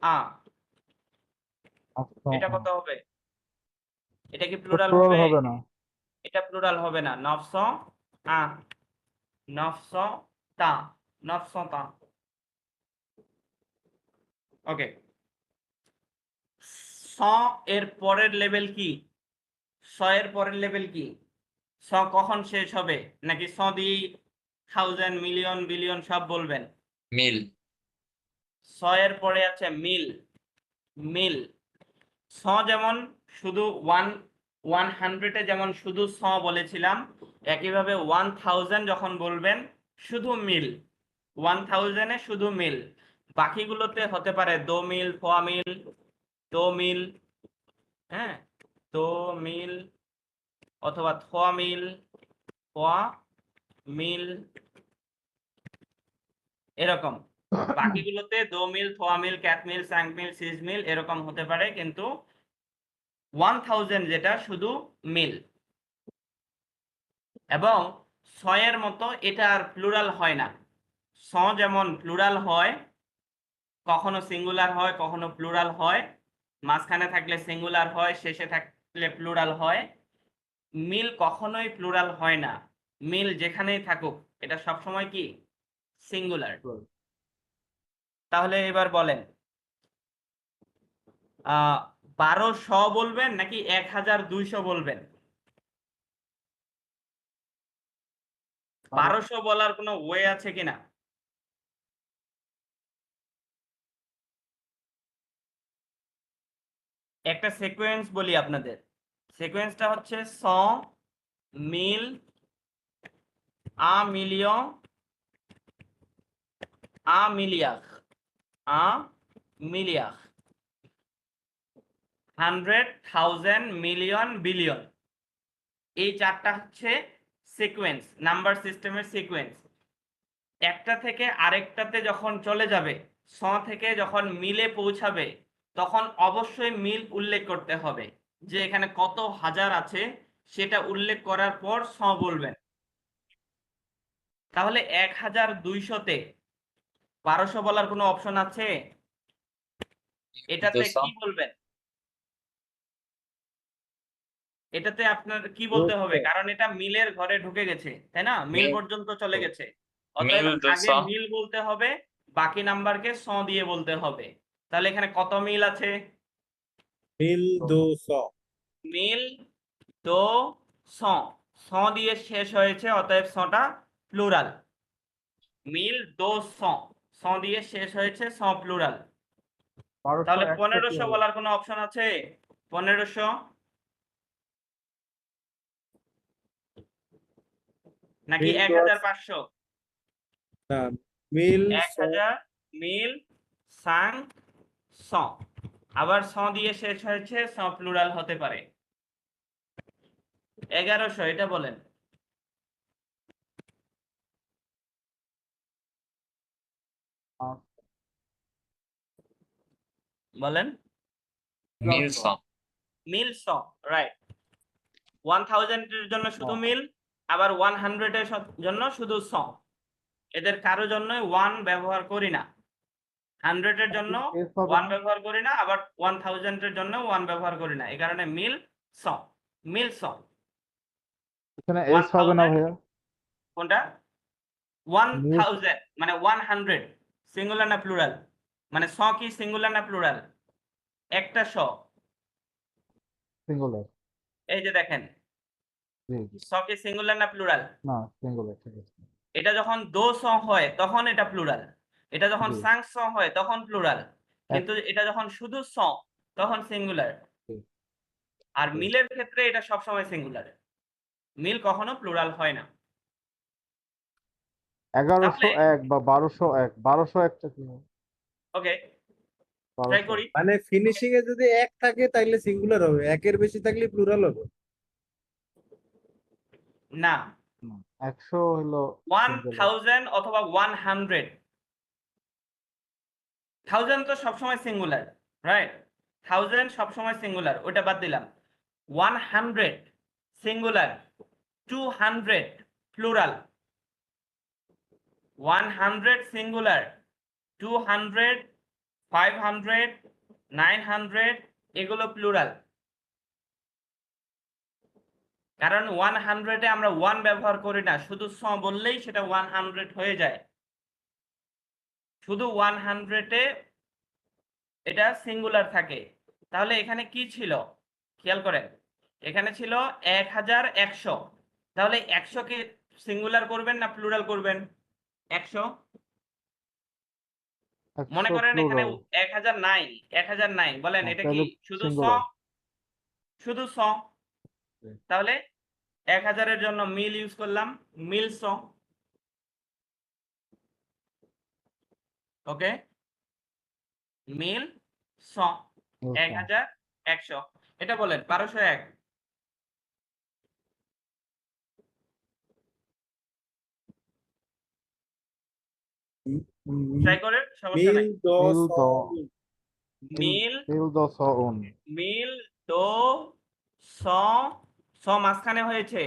S1: আ, এটা কত হবে? এটা কি প্লুরাল
S2: প্লুরাল
S1: হবে?
S2: হবে না।
S1: এটা প্লুরাল হবে না। নফস আ, নফস তা, নফস তা। ওকে, স এর পরের লেভেল কি? স এর পরের লেভেল কি? স কখন শেষ হবে? নাকি স দিয়ে থাউজেন্ড মিলিয়ন বিলিয়ন সব বলবেন?
S4: Mil,
S1: স এর পরে আছে মিল, মিল। স যেমন শুধু 100-এ যেমন শুধু স বলেছিলাম, একইভাবে 1000 যখন বলবেন শুধু মিল, 1000-এ শুধু মিল। বাকিগুলোতে হতে পারে দো মিল, ফোয়া মিল, দো মিল, হ্যাঁ, দো মিল অথবা থোয়া মিল, ফোয়া মিল, এরকম। বাকিগুলোতে দো মিল, ফোয়া মিল, ক্যাট মিল, স্যাং মিল, সিজ মিল এরকম হতে পারে, কিন্তু 1000 যেটা শুধু মিল। এবং ছয়ের মতো এটা আর প্লুরাল হয় না। স যেমন প্লুরাল হয়, কখনো সিঙ্গুলার হয় কখনো প্লুরাল হয়, মাঝখানে থাকলে সিঙ্গুলার হয়, শেষে থাকলে প্লুরাল হয়। মিল কখনোই প্লুরাল হয় না, মিল যেখানেই থাকুক এটা সবসময় কি সিঙ্গুলার। তাহলে এবার বলেন 1200 বলবেন নাকি 1200 বলবেন? 1200 বলার কোনো ওয়ে আছে কিনা? একটা সিকোয়েন্স বলি আপনাদের, সিকোয়েন্সটা হচ্ছে 100 মিল, আ মিলিয়ন, আ মিলিয়াখ, আ মিলিয়াখ, 100, 1000, মিলিয়ন, বিলিয়ন। এই চারটা হচ্ছে সিকোয়েন্স, নাম্বার সিস্টেমের সিকোয়েন্স। একটা থেকে আরেকটাতে যখন চলে যাবে, 100 থেকে যখন মিলে পৌঁছাবে, তখন অবশ্যই মিল উল্লেখ করতে হবে, যে এখানে কত হাজার আছে সেটা উল্লেখ করার পর 100 বলবেন। তাহলে 1200-তে 1200 বলার কোনো অপশন আছে? এটাতে
S4: 200
S1: কি বলবেন? এটাতে আপনার কি বলতে হবে, কারণ এটা মিলের ঘরে ঢুকে গেছে, তাই না? মিল
S4: মিল
S1: পর্যন্ত চলে গেছে,
S4: মিল
S1: অতএব আগে
S4: 200
S1: মিল বলতে হবে, বাকি নাম্বারকে 100 দিয়ে বলতে হবে। তাহলে এখানে কত মিল আছে?
S3: মিল 200
S1: মিল 200, 100 দিয়ে শেষ হয়েছে, অতএব 100টা প্লুরাল। মিল 200, 100 দিয়ে শেষ হয়েছে, 100 প্লুরাল।
S2: 1200
S1: তাহলে
S2: একটা কি
S1: 1500
S2: হবে?
S1: বলার কোনো অপশন আছে? 1500 নাকি
S3: মিল
S1: 1500?
S3: না, মিল
S1: 1000, মিল, সাং, 100, আবার 100 দিয়ে শেষ হয়েছে, 100 প্লুরাল হতে পারে। 1100 এটা বলেন।
S2: আহ,
S1: বলেন।
S4: মিল 100
S1: মিল 100, রাইট। 1000 এর জন্য শুধু মিল, আবার 100 এর জন্য শুধু 100। এদের কারো জন্য 1 ব্যবহার করি না। 100 এর জন্য
S2: এস হবে
S1: 1
S2: না?
S1: ব্যবহার করি না, আবার 1000 এর জন্য 1 ব্যবহার করি না। এই কারণে মিল 100, মিল 100।
S2: এখানে এস হবে না
S1: 1000
S2: ভাইয়া?
S1: কোনটা?
S2: মিল
S1: 1000 মানে 100 সিঙ্গুলার না প্লুরাল? মানে 100 কি সিঙ্গুলার না প্লুরাল? একটা 100।
S2: সিঙ্গুলার।
S1: এই যে দেখেন,
S2: জি জি।
S1: 100 কি সিঙ্গুলার না প্লুরাল?
S2: না, সিঙ্গুলার, ঠিক আছে।
S1: এটা যখন 200 হয় তখন এটা প্লুরাল, এটা যখন
S2: জি
S1: 500 হয় তখন প্লুরাল,
S2: এক
S1: কিন্তু এটা যখন শুধু 100 তখন সিঙ্গুলার।
S2: জি,
S1: আর
S2: জি।
S1: মিলের ক্ষেত্রে এটা সবসময় সিঙ্গুলার, মিল কখনো প্লুরাল হয় না।
S2: 1101 বা 1201, 1201টা কি হবে?
S1: ওকে, ট্রাই
S2: 1200।
S1: করি।
S3: মানে ফিনিশিং এ যদি 1 থাকে তাইলে সিঙ্গুলার হবে, 1-এর বেশি থাকলে প্লুরাল হবে।
S1: না,
S2: 100 হলো সিঙ্গুলার।
S1: 1000 অথবা 100, 1000 তো সবসময় সিঙ্গুলার, রাইট? 1000 সবসময় সিঙ্গুলার, ওটা বাদ দিলাম। 100 সিঙ্গুলার, 200 প্লুরাল, 100 সিঙ্গুলার, 200, 500, 900 এগুলো প্লুরাল। কারণ 100-এ আমরা 1 ব্যবহার করি না, শুধু 100 বললেই সেটা 100 হয়ে যায়। শুধু 100-এ এটা সিঙ্গুলার থাকে। তাহলে এখানে কি ছিল খেয়াল করেন, এখানে ছিল 1100। তাহলে 100 কে সিঙ্গুলার করবেন না প্লুরাল করবেন? 100 মনে
S2: 100
S1: করেন এখানে
S2: প্লুরাল।
S1: 1000 নাই, 1000 নাই, বলেন এটা কি
S2: তাহলে
S1: শুধু 100?
S2: সিঙ্গুলার।
S1: শুধু 100। তাহলে 1000 এর জন্য মিল ইউজ করলাম, মিল 100। ওকে, মিল 100, 1100। এটা বলেন 1201। ট্রাই করেন, সমস্যা
S3: মিল
S1: নাই।
S3: 200
S1: মিল,
S2: মিল 201।
S1: মিল 200, 100 মাঝখানে হয়েছে,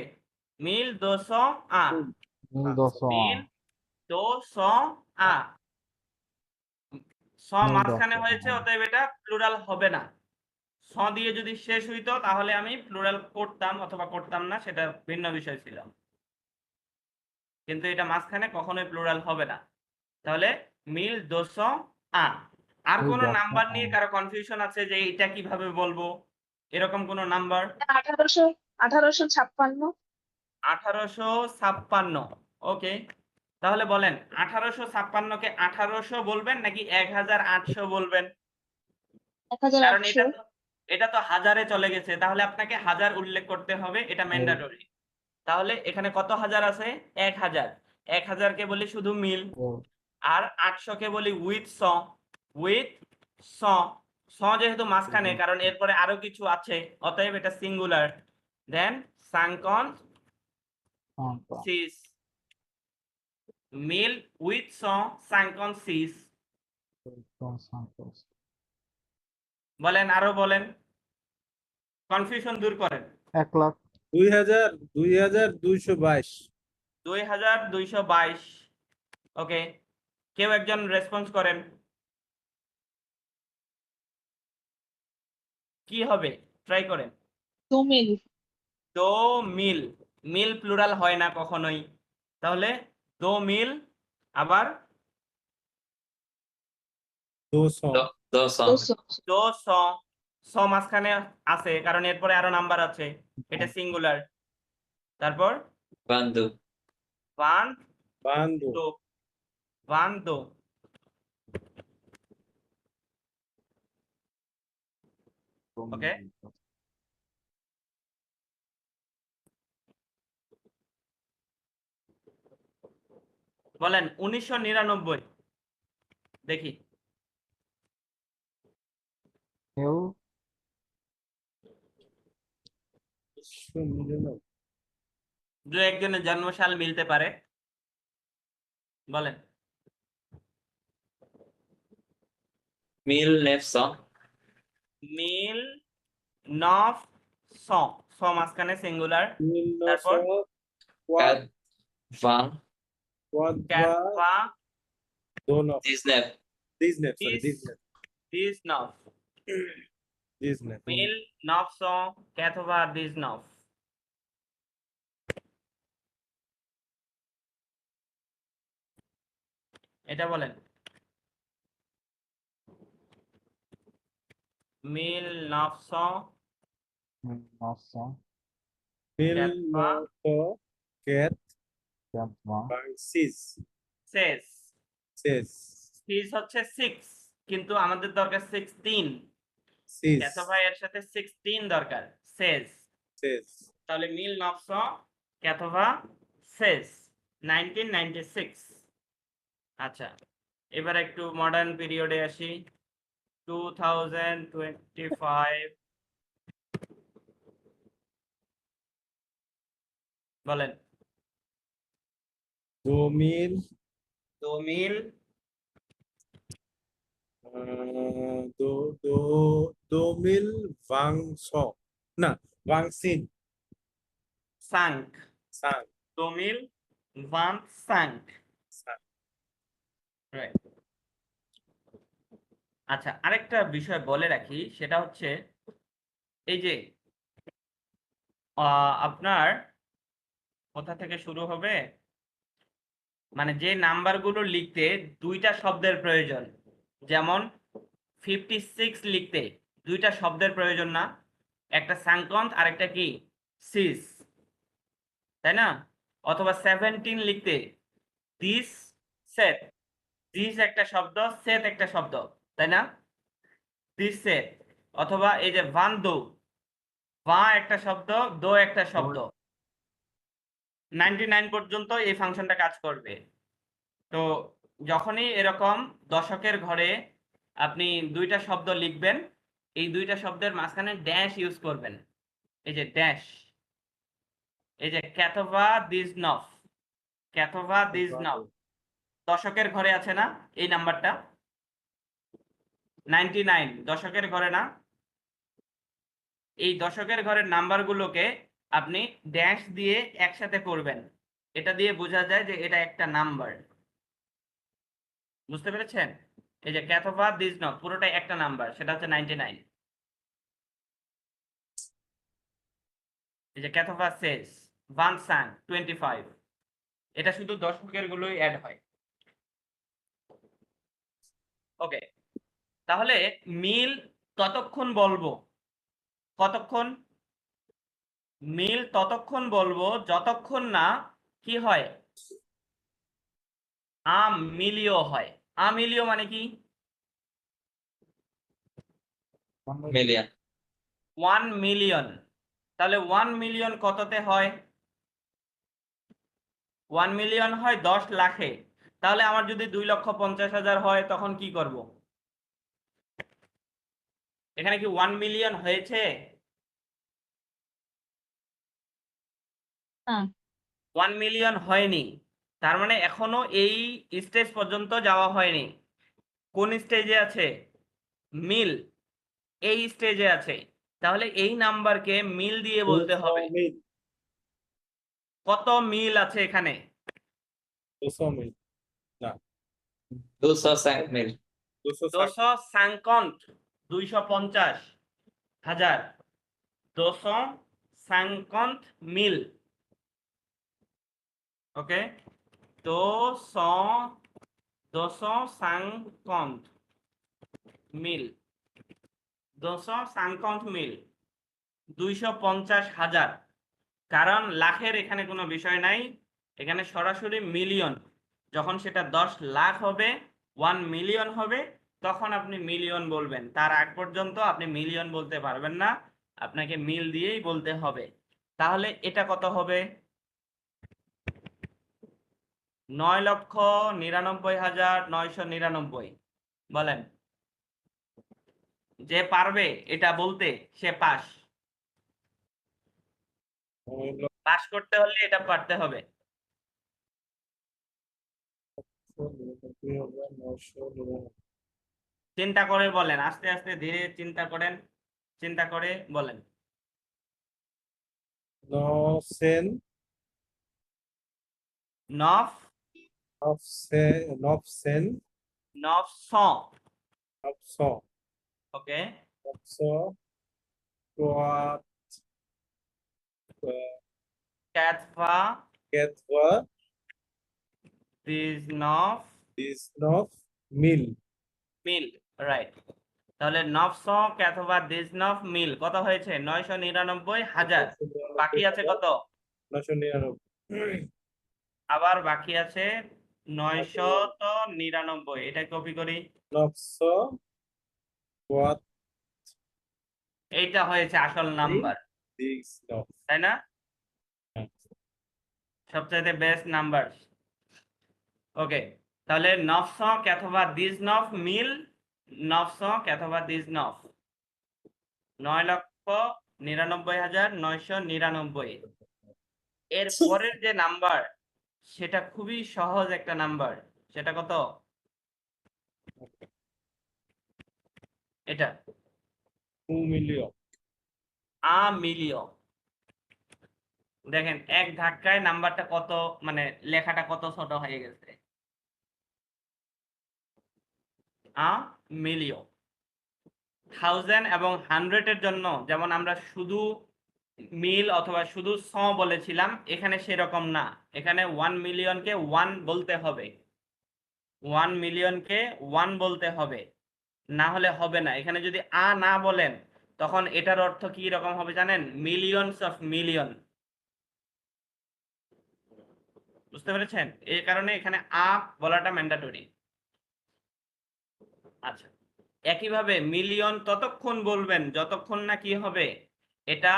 S1: মিল 200 আ,
S2: মিল 201।
S1: মিল 200 আ, 100
S2: মিল
S1: মাঝখানে
S2: 201।
S1: হয়েছে, অতএব এটা প্লুরাল হবে না। 100 দিয়ে যদি শেষ হইতো তাহলে আমি প্লুরাল করতাম অথবা করতাম না, সেটা ভিন্ন বিষয় ছিল, কিন্তু এটা মাঝখানে কখনোই প্লুরাল হবে না। তাহলে মিল 200 আ। আর
S2: মিল
S1: কোন নাম্বার নিয়ে
S2: 201।
S1: কারো কনফিউশন আছে যে এটা কিভাবে বলবো? এরকম কোন নাম্বার?
S5: 1856।
S1: 1856। ওকে, তাহলে বলেন 1856 কে 1800 বলবেন নাকি 1800 বলবেন? কারণ
S5: 1800
S1: এটা তো হাজারে চলে গেছে, তাহলে আপনাকে হাজার উল্লেখ করতে হবে, এটা ম্যান্ডেটরি। তাহলে এখানে কত হাজার আছে? 1000। 1000 কে বলি শুধু মিল, আর 800 কে বলি উইথ স। উইথ স। স যেহেতু মাঝখানে, কারণ এরপরে আরো কিছু আছে, অতএব এটা সিঙ্গুলার। দেন সাংকন সিস। মিল উইথ স সাংকন সিস। বলেন, আরো বলেন, কনফিউশন দূর করেন।
S2: 1,00,000
S3: 2222।
S1: 2222। ওকে, কেউ একজন রেসপন্স করেন, কি হবে? ট্রাই করেন।
S5: 2 মিল।
S1: দো মিল। মিল প্লুরাল হয় না কখনোই, তাহলে দো মিল। আবার
S3: 200।
S4: 200
S1: দো স। স মাঝখানে আছে কারণ এরপরে আরো নাম্বার আছে, এটা সিঙ্গুলার। তারপর
S4: Quando
S1: ওয়ান
S3: Bando.
S1: দো। ওয়ান দো। ওকে, বলেন 1999। দেখি,
S2: কেউ
S1: দু একজনের জন্মসাল মিলতে পারে, বলেন।
S4: 1900
S1: মিল নফ স। স মাঝখানে সিঙ্গুলার। তারপর
S3: 1900
S4: Van
S1: ক্যাটভা
S3: 19.
S4: Disney
S3: Sorry,
S1: দিস দিস নফ।
S3: Disney.
S1: মিল নফ স ক্যাথভা দিস নফ। এটা বলেন। মিল নফ স
S2: 900
S1: ক্যাথভা
S3: 1900 Cat
S2: Catva
S3: Sis.
S1: সেস।
S3: Says.
S1: সিস হচ্ছে 6, কিন্তু আমাদের দরকার 16।
S3: Sis.
S1: ক্যাথভা এর সাথে 16 দরকার, সেস।
S3: Says.
S1: তাহলে মিল নফ স ক্যাথভা সেস 1996। আচ্ছা, এবার একটু মডার্ন পিরিয়ডে আসি। 2025। বলেন।
S3: 2000
S1: তো মিল
S3: do do 2000 Vangso. না, Vangsin.
S1: সাংক।
S3: Sang.
S1: তো মিল ওয়ান সাংক।
S3: Sang.
S1: রাইট। আচ্ছা, আরেকটা বিষয় বলে রাখি, সেটা হচ্ছে এই যে আপনার কোথা থেকে শুরু হবে, মানে যে নাম্বারগুলো লিখতে দুইটা শব্দের প্রয়োজন, যেমন 56 লিখতে দুইটা শব্দের প্রয়োজন না, একটা সাংকন্থ আর একটা কি সিস, তাই না? অথবা 17 লিখতে দিস সেট। দিস একটা শব্দ, সেট একটা শব্দ, তাই না? This set. অথবা এই যে ভান দো, ভা একটা শব্দ, দো একটা শব্দ। 99 পর্যন্ত এই ফাংশনটা কাজ করবে। তো যখনই এরকম দশকের ঘরে আপনি দুইটা শব্দ লিখবেন, এই দুইটা শব্দের মাঝখানে ড্যাশ ইউজ করবেন। এই যে ড্যাশ, এই যে ক্যাথোভা দিস নফ। ক্যাথোভা দিস নফ দশকের ঘরে আছে না এই নাম্বারটা? 99 দশকের ঘরে না? এই দশকের ঘরের নাম্বারগুলোকে আপনি ড্যাশ দিয়ে একসাথে করবেন, এটা দিয়ে বোঝা যায় যে এটা একটা নাম্বার। বুঝতে পেরেছেন? এই যে ক্যাথোভা দিস নফ পুরোটাই একটা নাম্বার, সেটা হচ্ছে 99। এই যে ক্যাথোভা সেস ভান সাং 25, এটা শুধু দশকের গুলোই অ্যাড হয়। ওকে, তাহলে মিল ততক্ষণ বলবো, কতক্ষণ? মিল ততক্ষণ বলবো যতক্ষণ না কি হয়, মিলিয় হয়। মিলিয় মানে কি?
S4: Million
S1: 1 million. তাহলে 1 মিলিয়ন কততে হয়? 1 মিলিয়ন হয় 10 লাখে। তাহলে আমার যদি 2,50,000 হয় তখন কি করব? এখানে কি 1 মিলিয়ন হয়েছে?
S5: না
S1: 1 মিলিয়ন হয়নি। তার মানে এখনো এই স্টেজ পর্যন্ত যাওয়া হয়নি। কোন স্টেজে আছে? মিল। এই স্টেজে আছে। তাহলে এই নাম্বারকে মিল দিয়ে বলতে হবে।
S3: 200 মিল,
S1: কত মিল আছে এখানে?
S3: 200 মিল, না
S4: 205 মিল
S3: 250,
S1: 250,000 250 মিল। ওকে, 250 মিল, 250 মিল, 250,000। কারণ লাখের এখানে কোনো বিষয় নাই, এখানে সরাসরি মিলিয়ন। যখন সেটা 10 লাখ হবে, 1 মিলিয়ন হবে, তখন আপনি মিলিয়ন বলবেন। তার আগ পর্যন্ত আপনি মিলিয়ন বলতে পারবেন না, আপনাকে মিল দিয়েই বলতে হবে। তাহলে এটা কত হবে? 9,99,999। বলেন, যে পারবে এটা বলতে সে পাস। পাস করতে হলে এটা পারতে হবে।
S3: 999,
S1: চিন্তা করে বলেন, আস্তে আস্তে ধীরে চিন্তা করেন, চিন্তা করে বলেন।
S3: 900,
S1: নফ
S3: 900,
S1: 900।
S3: 900,
S1: ওকে,
S3: 900,
S1: ক্যাথভা
S3: Ketva,
S1: দিজনফ
S3: Disnov, মিল,
S1: মিল। রাইট। তাহলে 900 ক্যাথভা দিজনফ মিল কত হয়েছে? 999,000। বাকি আছে কত?
S3: 999,
S1: আবার বাকি আছে 999। এটা কপি করি।
S3: 900, Quat,
S1: এইটা হয়েছে আসল নাম্বার,
S3: Disnov,
S1: তাই না? সবচাইতে বেস্ট নাম্বার। ওকে, তাহলে 900 অথবা দিজনফ মিল, 900 অথবা দিজনফ 9,99,999। এর পরের যে নাম্বার সেটা খুবই সহজ একটা নাম্বার। সেটা কত? এটা
S3: 2 million,
S1: মিলিয়ন। দেখেন এক ধাক্কায় নাম্বারটা কত, মানে লেখাটা কত ছোট হয়ে গেছে। মিলিয়ন। 1000 এবং 100 এর জন্য যেমন আমরা শুধু মিল অথবা শুধু বলেছিলাম, এখানে সেরকম না। এখানে 1 মিলিয়নকে 1 বলতে হবে, 1 মিলিয়নকে 1 বলতে হবে, না হলে হবে না। এখানে যদি না বলেন তখন এটার অর্থ কি রকম হবে জানেন? Millions of million. বুঝতে পেরেছেন? এই কারণে এখানে বলাটা ম্যান্ডেটরি। আচ্ছা, একইভাবে মিলিয়ন ততক্ষণ বলবেন যতক্ষণ না কি হবে, এটা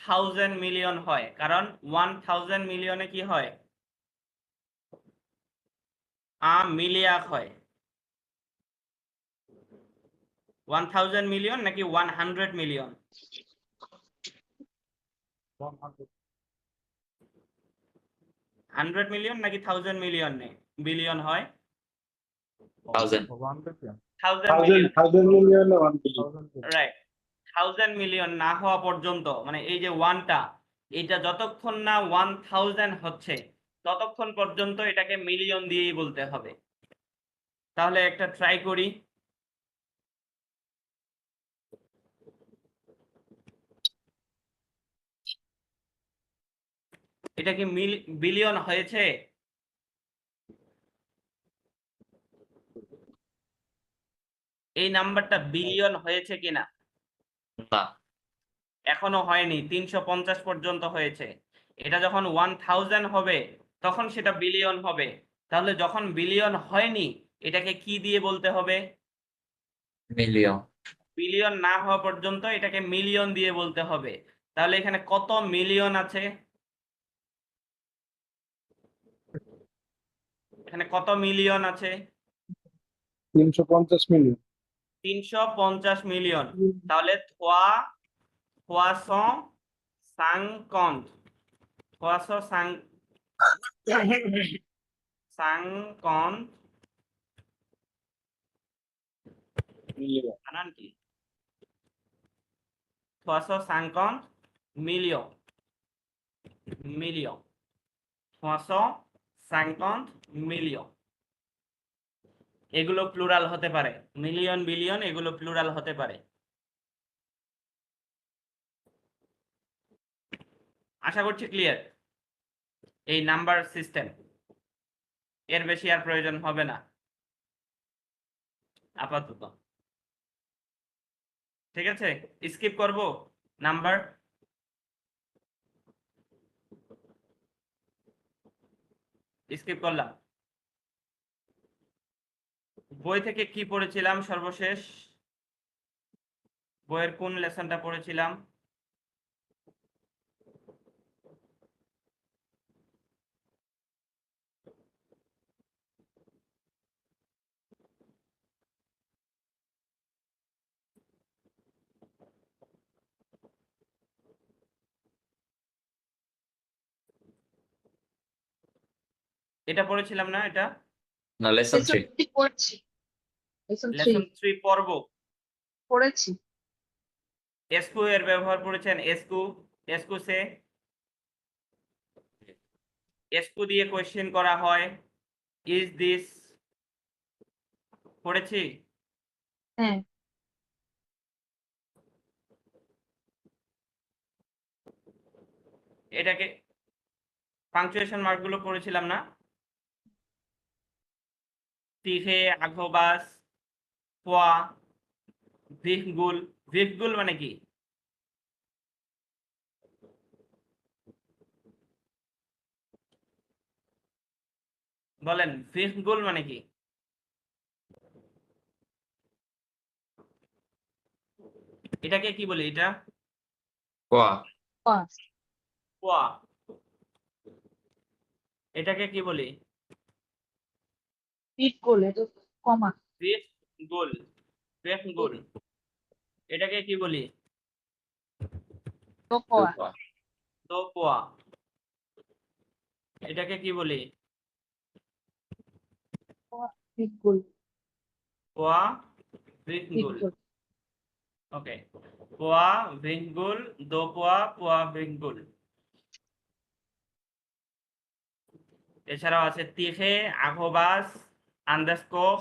S1: 1000 মিলিয়ন হয়। কারণ 1000 মিলিয়নে কি হয়? মিলিয়াক হয়। 1000 মিলিয়ন নাকি 100 মিলিয়ন?
S2: 100,
S1: 100 মিলিয়ন নাকি 1000 মিলিয়ন বিলিয়ন হয়?
S4: 1000
S2: 1 billion,
S1: 1000 million.
S3: 1000 million, 1 billion,
S2: 1000 billion।
S1: Right. 1000 million না হওয়া পর্যন্ত, মানে এই যে ওয়ানটা, এটা যতক্ষণ না 1000 হচ্ছে ততক্ষণ পর্যন্ত এটাকে মিলিয়ন দিয়েই বলতে হবে। তাহলে একটা ট্রাই করি। এটা কি বিলিয়ন হয়েছে? এই নাম্বারটা বিলিয়ন হয়েছে কিনা?
S4: না
S1: এখনো হয়নি, 350 পর্যন্ত হয়েছে। এটা যখন 1000 হবে তখন সেটা বিলিয়ন হবে। তাহলে যখন বিলিয়ন হয়নি এটাকে কি দিয়ে বলতে হবে?
S4: million,
S1: বিলিয়ন না হওয়া পর্যন্ত এটাকে মিলিয়ন দিয়ে বলতে হবে। তাহলে এখানে কত মিলিয়ন আছে? এখানে কত মিলিয়ন আছে?
S2: 350 মিলিয়ন।
S1: 350 মিলিয়ন। তাহলে 350 বানান কি? 350 মিলিয়ন মিলিয়ন 350 মিলিয়ন। এগুলো প্লুরাল হতে পারে, মিলিয়ন বিলিয়ন এগুলো প্লুরাল হতে পারে। আশা করছি ক্লিয়ার এই নাম্বার সিস্টেম। এর বেশি আর প্রয়োজন হবে না আপাতত। ঠিক আছে, স্কিপ করব নাম্বার। স্কিপ করলাম। বই থেকে কি পড়েছিলাম সর্বশেষ? বইয়ের কোন লেসনটা পড়েছিলাম? এটা পড়েছিলাম না? এটা
S4: no, lesson 3,
S5: পড়ছি, লেসন 3
S1: লেসন 3 পড়ব।
S5: পড়েছি।
S1: এসকু এর ব্যবহার পড়েছেন? এসকু, এসকু সে এসকু দিয়ে কোশ্চেন করা হয়। ইজ দিস পড়েছি।
S5: হ্যাঁ,
S1: এটাকে পাংচুয়েশন মার্ক গুলো পড়েছিলাম না? তিহে, আঘবাস, পোয়া, ভিহগুল। ভিহগুল মানে কি? বলেন, ভিহগুল মানে কি? এটাকে কি বলি? এটা
S4: qua,
S5: পাস,
S1: পোয়া। এটাকে কি বলি?
S5: পিট করলে তো কমা,
S1: ভিহগুল, ভিহগুল। এটাকে কি বলি?
S5: তো কোয়া,
S4: qua,
S1: তো পোয়া। এটাকে কি বলি?
S5: পিট করলে,
S1: পোয়া,
S5: পিট
S1: ভিহগুল।
S5: করলে।
S1: ওকে, পোয়া, ভিহগুল, দো পোয়া, পোয়া, ভিহগুল। এছাড়াও আছে তিহে, আঘবাস, আন্দাজকোখ,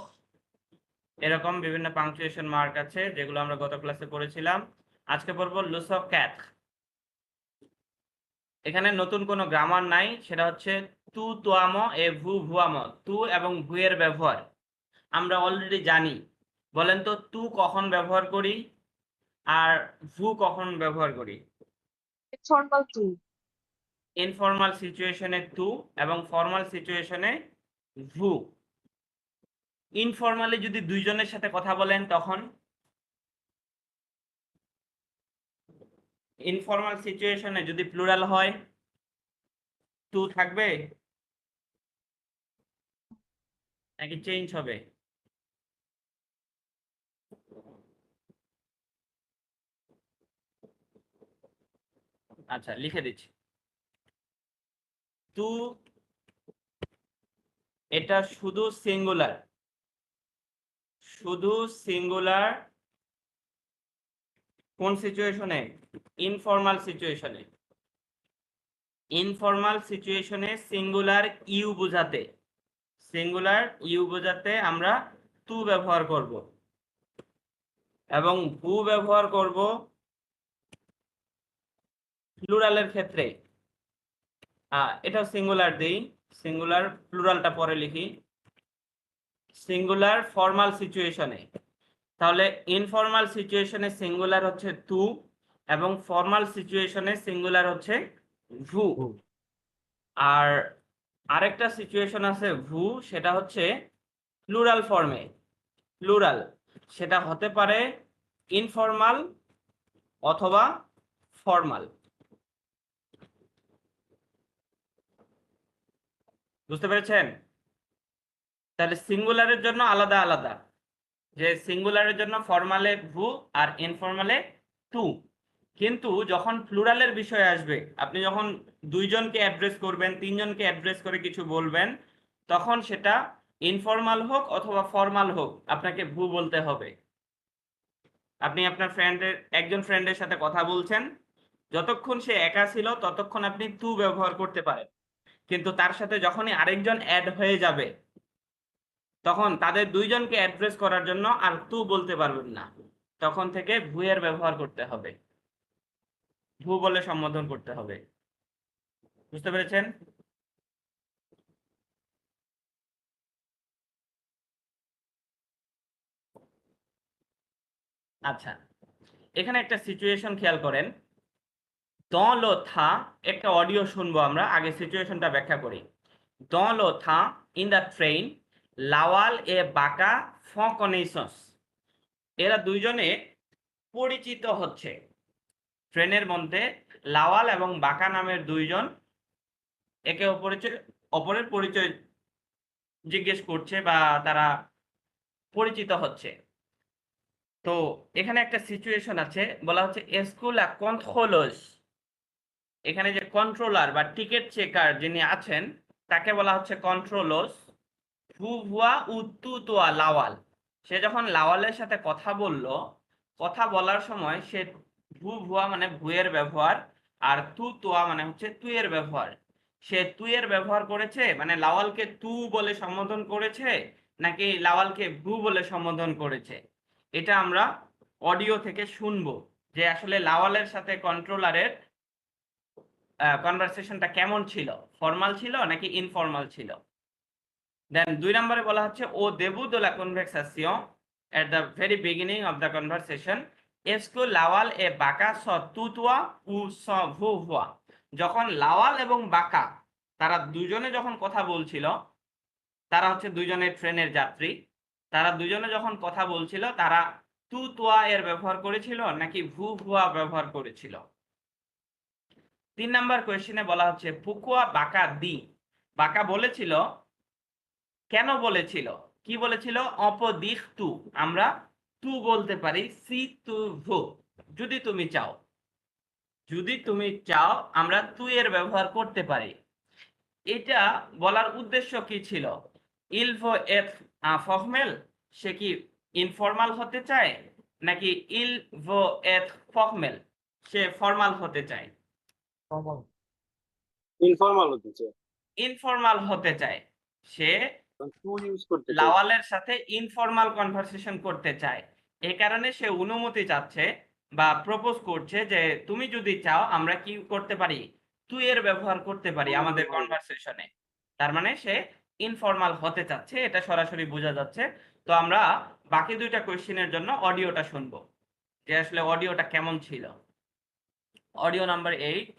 S1: এরকম বিভিন্ন পাংচুয়েশন মার্ক আছে যেগুলো আমরা গত ক্লাসে পড়েছিলাম। আজকে পড়বো লুসক ক্যাথ। এখানে নতুন কোনো গ্রামার নাই, সেটা হচ্ছে তু তোয়াম এ ভু ভুয়াম। তু এবং ভু এর ব্যবহার আমরা অলরেডি জানি। বলেন তো তু কখন ব্যবহার করি আর ভু কখন ব্যবহার করি?
S5: ফর্মাল টু,
S1: ইনফর্মাল সিচুয়েশনে তু এবং ফর্মাল সিচুয়েশনে ভু। ইনফর্মালি যদি দুইজনের সাথে কথা বলেন তখন? ইনফর্মাল সিচুয়েশনে যদি প্লুরাল হয় টু থাকবে নাকি চেঞ্জ হবে? আচ্ছা, লিখে দিচ্ছি। টু এটা শুধু সিঙ্গুলার, শুধু সিঙ্গুলার। কোন সিচুয়েশনে? ইনফর্মাল সিচুয়েশনে। ইনফর্মাল সিচুয়েশনে সিঙ্গুলার ইউ বোঝাতে, সিঙ্গুলার ইউ বোঝাতে আমরা টু ব্যবহার করব এবং ভু ব্যবহার করব প্লুরালের ক্ষেত্রে। এটাও সিঙ্গুলার দেই, সিঙ্গুলার প্লুরালটা পরে লিখি। সিঙ্গুলার ফর্মাল সিচুয়েশনে, তাহলে ইনফর্মাল সিচুয়েশনে সিঙ্গুলার হচ্ছে টু এবং ফর্মাল সিচুয়েশনে সিঙ্গুলার হচ্ছে ভু। আর আরেকটা সিচুয়েশন আছে ভু, সেটা হচ্ছে প্লুরাল ফর্মে। প্লুরাল সেটা হতে পারে ইনফর্মাল অথবা ফর্মাল। বুঝতে পেরেছেন? তাহলে সিঙ্গুলারের জন্য আলাদা আলাদা, যে সিঙ্গুলারের জন্য ফর্মালে ভু আর ইনফর্মালে টু। কিন্তু যখন প্লুরালের বিষয় আসবে, আপনি যখন দুইজনকে অ্যাড্রেস করবেন, তিনজনকে অ্যাড্রেস করে কিছু বলবেন, তখন সেটা ইনফর্মাল হোক অথবা ফর্মাল হোক, আপনাকে ভু বলতে হবে। আপনি আপনার একজন ফ্রেন্ডের সাথে কথা বলছেন, যতক্ষণ সে একা ছিল ততক্ষণ আপনি তু ব্যবহার করতে পারেন, কিন্তু তার সাথে যখনই আরেকজন অ্যাড হয়ে যাবে, তখন তাদের দুইজনকে অ্যাড্রেস করার জন্য আর তু বলতে পারবেন না, তখন থেকে ভু এর ব্যবহার করতে হবে, ভু বলে সম্বোধন করতে হবে। বুঝতে পেরেছেন? আচ্ছা, এখানে একটা সিচুয়েশন খেয়াল করেন। dans le train, একটা অডিও শুনবো আমরা, আগে সিচুয়েশনটা ব্যাখ্যা করি। dans le train, in the train, লাওয়াল এ বাঁকা ফঁ connaissance, এরা দুইজনে পরিচিত হচ্ছে। ট্রেনের মধ্যে লাওয়াল এবং বাঁকা নামের দুইজন একে অপরের পরিচয় জিজ্ঞেস করছে বা তারা পরিচিত হচ্ছে। তো এখানে একটা সিচুয়েশন আছে, বলা হচ্ছে এসকুলা কন্ট্রোলার্স। এখানে যে কন্ট্রোলার বা টিকিট চেকার যিনি আছেন, তাকে বলা হচ্ছে কন্ট্রোলার্স। ভু ভুয়া উত্তু তোয়া লাওয়াল, সে যখন লাওয়ালের সাথে কথা বলল, কথা বলার সময় সে ভু ভুয়া মানে ভুয়ের ব্যবহার, আর তু তোয়া মানে হচ্ছে তুইয়ের ব্যবহার। সে তুইয়ের ব্যবহার করেছে, মানে লাওয়ালকে তু বলে সম্বোধন করেছে নাকি লাওয়ালকে ভু বলে সম্বোধন করেছে, এটা আমরা অডিও থেকে শুনবো, যে আসলে লাওয়ালের সাথে কন্ট্রোলারের কনভারসেশনটা কেমন ছিল, ফর্মাল ছিল নাকি ইনফর্মাল ছিল। দেন 2 নম্বরে বলা হচ্ছে ও début de la conversation, at the very beginning of the conversation, est-ce que লাওয়াল এ বাঁকা স তুতোয়া ও স ভু ভুয়া। যখন লাওয়াল এবং বাঁকা তারা দুজনে যখন কথা বলছিল, তারা হচ্ছে দুজনে ট্রেনের যাত্রী, তারা দুজনে যখন কথা বলছিল, তারা তু তোয়া এর ব্যবহার করেছিল নাকি ভু ভুয়া ব্যবহার করেছিল। 3 নাম্বার কোয়েশ্চেনে বলা হচ্ছে পুকুয়া বাঁকা দি, বাঁকা বলেছিল, কেন বলেছিল, কি বলেছিল, অপদিক তু, আমরা তু বলতে পারি সি তু ভু, যদি তুমি চাও, যদি তুমি চাও আমরা তু এর ব্যবহার করতে পারি। এটা বলার উদ্দেশ্য কি ছিল, ইলভো এথ ফর্মেল, সে কি ইনফর্মাল হতে চায় নাকি ইলভো এথ ফর্মেল, সে ফর্মাল হতে চায়।
S2: Normal.
S3: ইনফর্মাল হতে চায়,
S1: ইনফর্মাল হতে চায়, সে
S3: টু ইউজ করতে চায়।
S1: লাওয়ালের সাথে ইনফর্মাল কনভারসেশন করতে চায়, এই কারণে সে অনুমতি চাচ্ছে বা প্রপোজ করছে যে তুমি যদি চাও আমরা কি করতে পারি, তুই এর ব্যবহার করতে পারি আমাদের কনভারসেশনে। তার মানে সে ইনফর্মাল হতে চাচ্ছে, এটা সরাসরি বোঝা যাচ্ছে। তো আমরা বাকি দুইটা কোশ্চেনের জন্য অডিওটা শুনবো, যে আসলে অডিওটা কেমন ছিল। Audio number 8।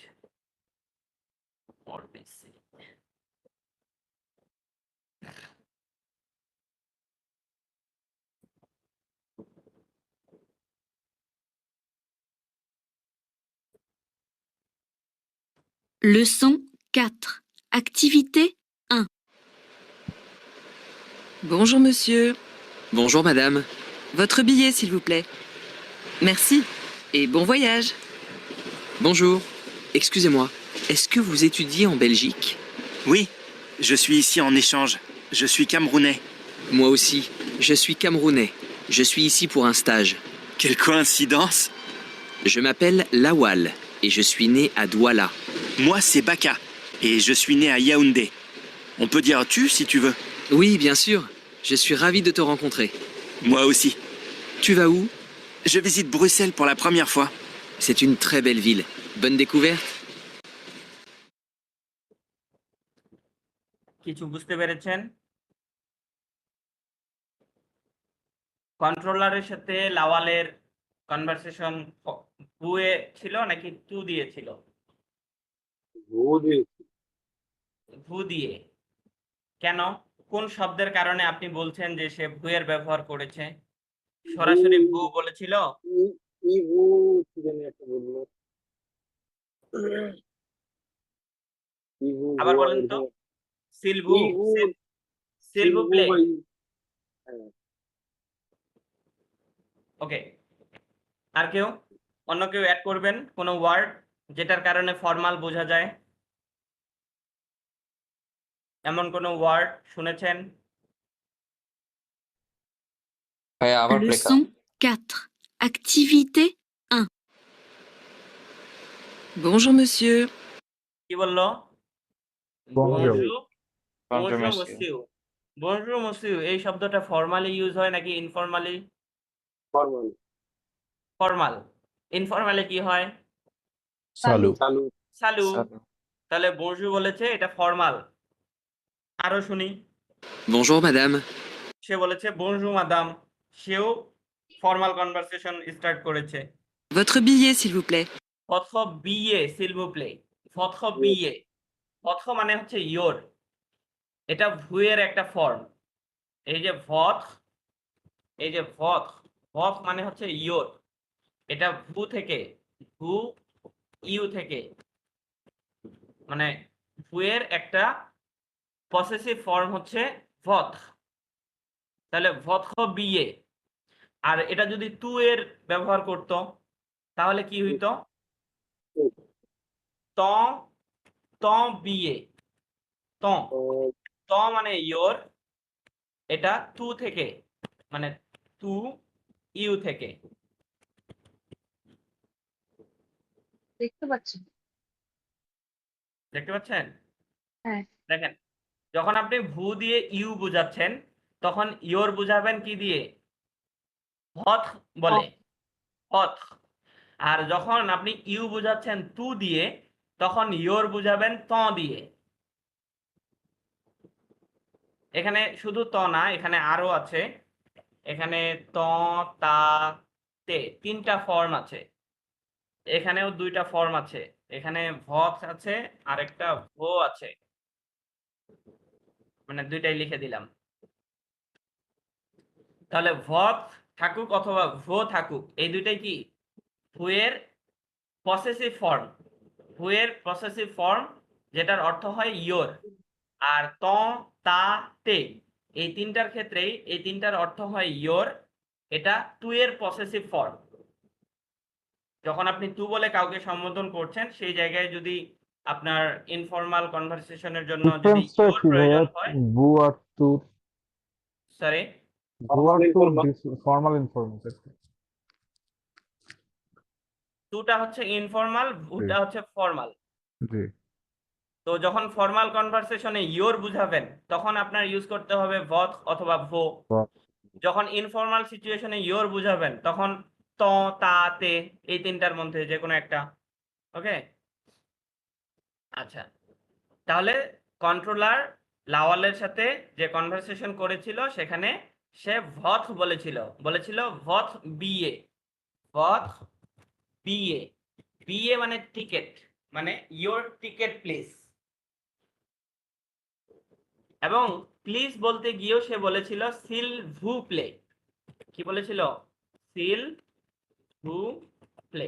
S6: Leçon 4. Activité 1.
S7: Bonjour monsieur. Bonjour madame. Votre billet s'il vous plaît. Merci et bon voyage. Bonjour. Excusez-moi, est-ce que vous étudiez en Belgique?
S8: Oui, je suis ici en échange. Je suis camerounais.
S7: Moi aussi, je suis camerounais. Je suis ici pour un stage.
S8: Quelle coïncidence!
S7: Je m'appelle Lawal et je suis né à Douala.
S8: Moi, c'est Baka et je suis né à Yaoundé. On peut dire tu si tu veux.
S7: Oui, bien sûr. Je suis ravi de te rencontrer.
S8: Moi aussi.
S7: Tu vas où?
S8: Je visite Bruxelles pour la première fois.
S7: C'est une très belle ville. Bonne découverte.
S1: কিছু বুঝতে পেরেছেন? কন্ট্রোলারের সাথে লাওয়ালের conversation বুয়ে ছিল নাকি তু দিয়েছিল? ভু দিয়ে। কেন? কোন শব্দের কারণে আপনি বলছেন যে সে ভুয়ের ব্যবহার করেছে? সরাসরি ভু বলেছিল?
S3: ইভু কি জানি একটা বললো, ইভু
S1: আবার
S3: ভুয়া
S1: বলেন তো।
S3: এরকম
S1: সিলভু,
S3: ইভু
S1: সিলভু
S3: সিলভু
S1: প্লে।
S3: বা হ্যাঁ।
S1: ওকে, আর কেউ, অন্য কেউ অ্যাড করবেন কোনো ওয়ার্ড যেটার কারণে ফর্মাল বোঝা যায়, এমন কোনো ওয়ার্ড শুনেছেন?
S4: ভাইয়া আবার play
S6: Leçon 4. Activité 1.
S7: Bonjour monsieur.
S1: কি বললো?
S2: Bonjour.
S1: বনজু,
S4: Bonjour,
S1: বনজু
S4: monsieur.
S1: মসিউ। বনজু মসিউ এই শব্দটা ফর্মালি ইউজ হয় নাকি ইনফর্মালি?
S3: Formal
S1: formal. ইনফর্মালি কি হয়?
S5: চালু।
S3: চালু
S1: সালু।
S4: Salut.
S1: তাহলে বনজু বলেছে এটা ফর্মাল। আরো শুনি।
S7: Bonjour madame.
S1: সে বলেছে বনজু মাদাম, সেও ফর্মাল কনভারসেশন স্টার্ট করেছে।
S7: Votre billet s'il vous plaît.
S1: ফথ বিয়ে সিলভু প্লে। ফথ বিয়ে, ফথ মানে হচ্ছে ইয়োর, এটা ভুয়ের একটা ফর্ম। এই যে ভথ, এই যে ভথ, ভথ মানে হচ্ছে ইয়োর, এটা ভু থেকে, ভু ইউ থেকে, মানে ভুয়ের একটা পসেসিভ ফর্ম হচ্ছে ভথ। তাহলে ভথ বিয়ে। আর এটা যদি তু এর ব্যবহার করত তাহলে কি হইতো? ত, ত বিয়ে, ত, ত মানে ইয়োর, এটা তু থেকে, মানে তু ইউ থেকে।
S5: দেখতে পাচ্ছি।
S1: দেখতে পাচ্ছেন?
S5: হ্যাঁ।
S1: দেখেন, যখন আপনি ভু দিয়ে ইউ বুঝাচ্ছেন তখন ইয়োর বুঝাবেন কি দিয়ে? হথ বলে, হথ। আর যখন আপনি ইউ বুঝাচ্ছেন তু দিয়ে তখন ইয়োর বুঝাবেন ত দিয়ে। এখানে শুধু ত না, এখানে আরো আছে। এখানে ত, তা, তে, তিনটা ফর্ম আছে। এখানেও দুইটা ফর্ম আছে, এখানে ভথ আছে আর একটা ভো আছে, মানে দুইটাই লিখে দিলাম। তাহলে ভথ থাকুক অথবা ভো থাকুক, এই দুইটাই কি? ভুয়ের পসেসিভ ফর্ম। ভুয়ের পসেসিভ ফর্ম যেটার অর্থ হয় ইয়োর। আর ত, তা, তে, এই তিনটার ক্ষেত্রেই এই তিনটার অর্থ হয় ইয়োর, এটা তু এর পসেসিভ ফর্ম। যখন আপনি তু বলে কাউকে সম্বোধন করছেন সেই জায়গায় যদি আপনার ইনফর্মাল কনভারসেশনের জন্য যদি
S2: ডিফারেন্সটা
S1: ইয়োর
S2: কি ভাইয়া?
S1: প্রয়োজন হয়,
S2: বু আর টু,
S1: সরি,
S2: বু আর টু ফর্মাল ইনফর্মাল।
S1: তুটা হচ্ছে ইনফর্মাল, ভুটা হচ্ছে ফর্মাল।
S2: জি।
S1: তো যখন ফর্মাল কনভারসেশনে ইয়োর বুঝাবেন তখন আপনার ইউজ করতে হবে ভথ অথবা ভো।
S2: বাহ।
S1: যখন ইনফর্মাল সিচুয়েশনে ইয়োর বুঝাবেন তখন ত, তা, তে, এই তিনটার মধ্যে যে কোনো একটা। ওকে, আচ্ছা। তাহলে কন্ট্রোলার লাওয়ালের সাথে যে কনভারসেশন করেছিল সেখানে সে ভথ বলেছিল, বলেছিল ভথ বিয়ে, ভথ বিয়ে। বিয়ে মানে টিকেট, মানে ইয়োর টিকেট প্লিজ। এবং প্লিজ বলতে গিয়েও সে বলেছিল সিল ভু প্লে। কি বলেছিল? সিল ভু প্লে।